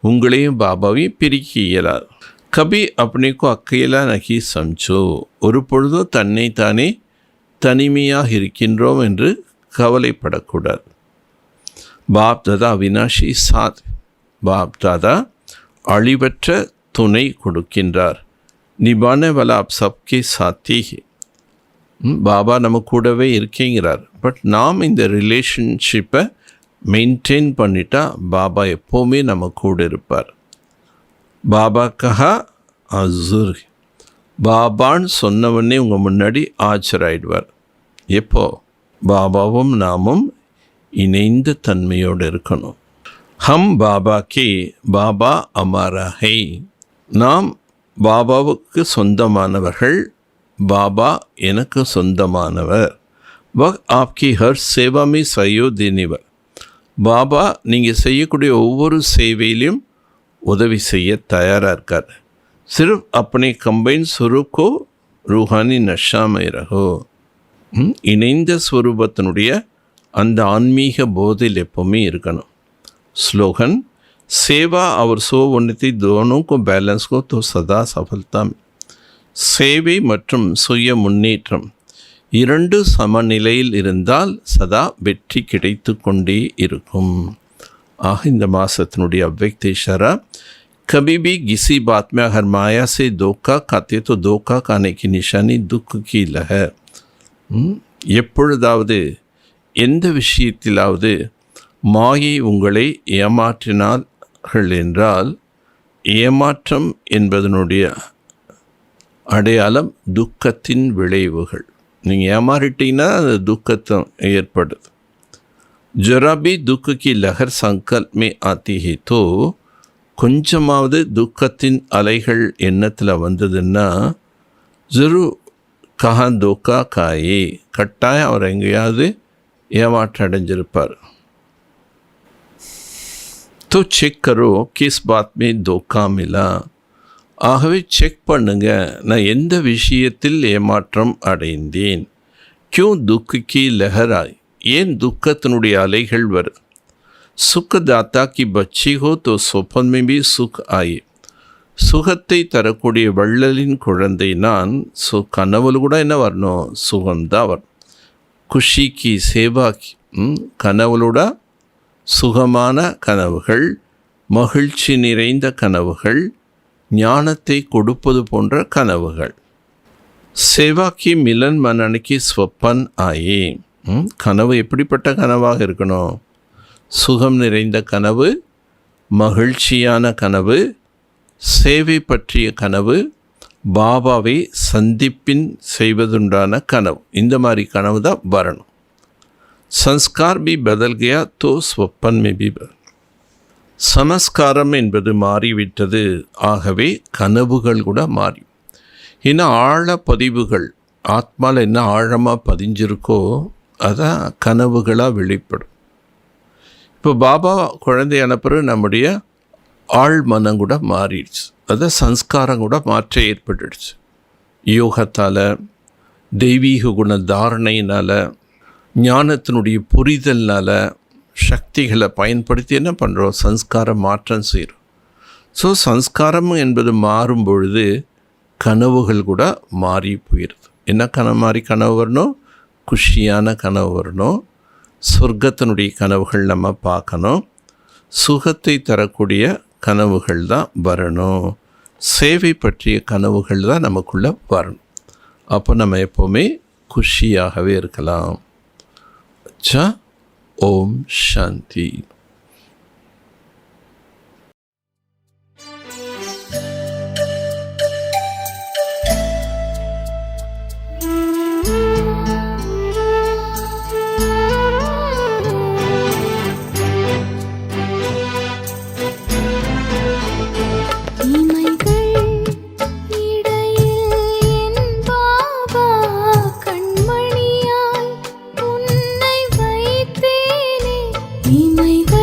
உங்களையும் பாபாவையும் பிரிக்க இயலாது. கபி அப்படிக்கோ அக்கையலா நகி சம்சோ, ஒரு பொழுதும் தன்னைத்தானே தனிமையாக இருக்கின்றோம் என்று கவலைப்படக்கூடாது. பாப் தாதா அவினாஷி சாத், பாப் தாதா அழிவற்ற துணை கொடுக்கின்றார். நிபானே வாலா ஆப் சப்கே சாத்தி, பாபா நம்ம கூடவே இருக்கேங்கிறார். பட் நாம் இந்த ரிலேஷன்ஷிப்பை மெயின்டைன் பண்ணிட்டா பாபா எப்போவுமே நம்ம கூட இருப்பார். பாபா கஹா அசுர், பாபான்னு சொன்னவொடனே உங்கள் முன்னாடி ஆஜராயிடுவார். எப்போ? பாபாவும் நாமும் இணைந்த தன்மையோடு இருக்கணும். ஹம் பாபா கே, பாபா அமாரா ஹை, நாம் பாபாவுக்கு சொந்தமானவர்கள், பாபா எனக்கு சொந்தமானவர். வக் ஆப்கி ஹர் சேவா மே சஹயோக் தேனேவர், பாபா நீங்கள் செய்யக்கூடிய ஒவ்வொரு சேவையிலையும் உதவி செய்ய தயாராக இருக்கார். சிர்ஃப் அப்பனே கம்பைன் ஸ்வரூப்கோ ரூஹானி நஷா மே ரஹோ, இணைந்த ஸ்வரூபத்தினுடைய அந்த ஆன்மீக போதையில் எப்போவுமே இருக்கணும். ஸ்லோகன், சேவா அவர் சோ உன்னதி தோனோக்கு பேலன்ஸ்கோ தோ சதா சஃபல்தா. சேவை மற்றும் சுய முன்னேற்றம் இரண்டு சமநிலையில் இருந்தால் சதா வெற்றி கிடைத்து கொண்டே இருக்கும். ஆக இந்த மாதத்தினுடைய அவ்வக்த இஷாரா, कभी भी किसी बात में अगर माया से धोखा खाते तो धोखा खाने की निशानी दुख की लहर. எப்பொழுதாவது எந்த விஷயத்திலாவது மாயை உங்களை ஏமாற்றினார்கள் என்றால், ஏமாற்றம் என்பதனுடைய அடையாளம் துக்கத்தின் விளைவுகள். நீங்கள் ஏமாறிட்டீங்கன்னா அது துக்கத்தை ஏற்படுது. जरा भी दुख की लहर संकल्प में आती है तो, கொஞ்சமாவது துக்கத்தின் அலைகள் எண்ணத்தில் வந்ததுன்னா ஜரூர் கஹா தோக்கா காயே, கட்டாயம் அவர் எங்கேயாவது ஏமாற்றம் அடைஞ்சிருப்பார். तो चेक करो किस बात में धोखा मिला. ஆகவே செக் பண்ணுங்க, நான் எந்த விஷயத்தில் ஏமாற்றம் அடைந்தேன். क्यों दुख की लहर आई, ஏன் துக்கத்தினுடைய அலைகள் வருது. சுகதாத்தா கி பச்சி ஹோ தோ சொப்பன் மே பி சுக் ஆயே, சுகத்தை தரக்கூடிய வள்ளலின் குழந்தை நான். கனவுல கூட என்ன வரணும்? சுகம்தான் வரணும். குஷி கி சேவா கி, கனவுளோட சுகமான கனவுகள், மகிழ்ச்சி நிறைந்த கனவுகள், ஞானத்தை கொடுப்பது போன்ற கனவுகள். சேவா கி மிலன் மனனுக்கு ஸ்வப்பன் ஆயே, கனவு எப்படிப்பட்ட கனவாக இருக்கணும்? சுகம் நிறைந்த கனவு, மகிழ்ச்சியான கனவு, சேவை பற்றிய கனவு, பாபாவை சந்திப்பின் செய்வதுண்டான கனவு. இந்த மாதிரி கனவு தான் வரணும். சம்ஸ்கார் பி பதல் கயா தோ ஸ்வப்பன் மே பி பதல், சமஸ்காரம் என்பது மாறிவிட்டது, ஆகவே கனவுகள் கூட மாறி. இன்னும் ஆழ பதிவுகள் ஆத்மாவில் என்ன ஆழமாக பதிஞ்சிருக்கோ அதான் கனவுகளாக வெளிப்படும். இப்போ பாபா குழந்தை அனுப்புகிற நம்முடைய ஆழ் மனம் கூட மாறிடுச்சு, அதான் சம்ஸ்காரம் கூட மாற்றம் ஏற்பட்டுடுச்சு. யோகத்தால், தெய்வீக குண தாரணையினால், ஞானத்தினுடைய புரிதல்னால், சக்திகளை பயன்படுத்தி என்ன பண்ணுறோம்? சம்ஸ்காரம் மாற்றம் செய்கிறோம். ஸோ சம்ஸ்காரம் என்பது மாறும் பொழுது கனவுகள் கூட மாறி போயிடுது. என்ன மாதிரி கனவு வரணும்? குஷியான கனவு வரணும். சொர்க்கத்தினுடைய கனவுகள் நம்ம பார்க்கணும். சுகத்தை தரக்கூடிய கனவுகள் தான் வரணும். சேவை பற்றிய கனவுகள் தான் நமக்குள்ளே வரணும். அப்போ நம்ம எப்போவுமே குஷியாகவே இருக்கலாம். அச்சா, ஓம் சாந்தி. இமைகள்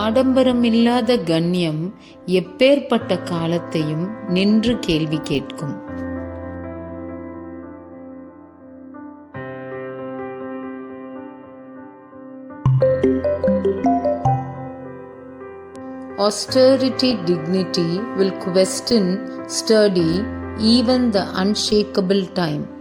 ஆடம்பரமில்லாத கண்ணியம் எப்பேற்பட்ட காலத்தையும் நின்று கேள்வி கேட்கும். Austerity dignity will question, study even the unshakable time.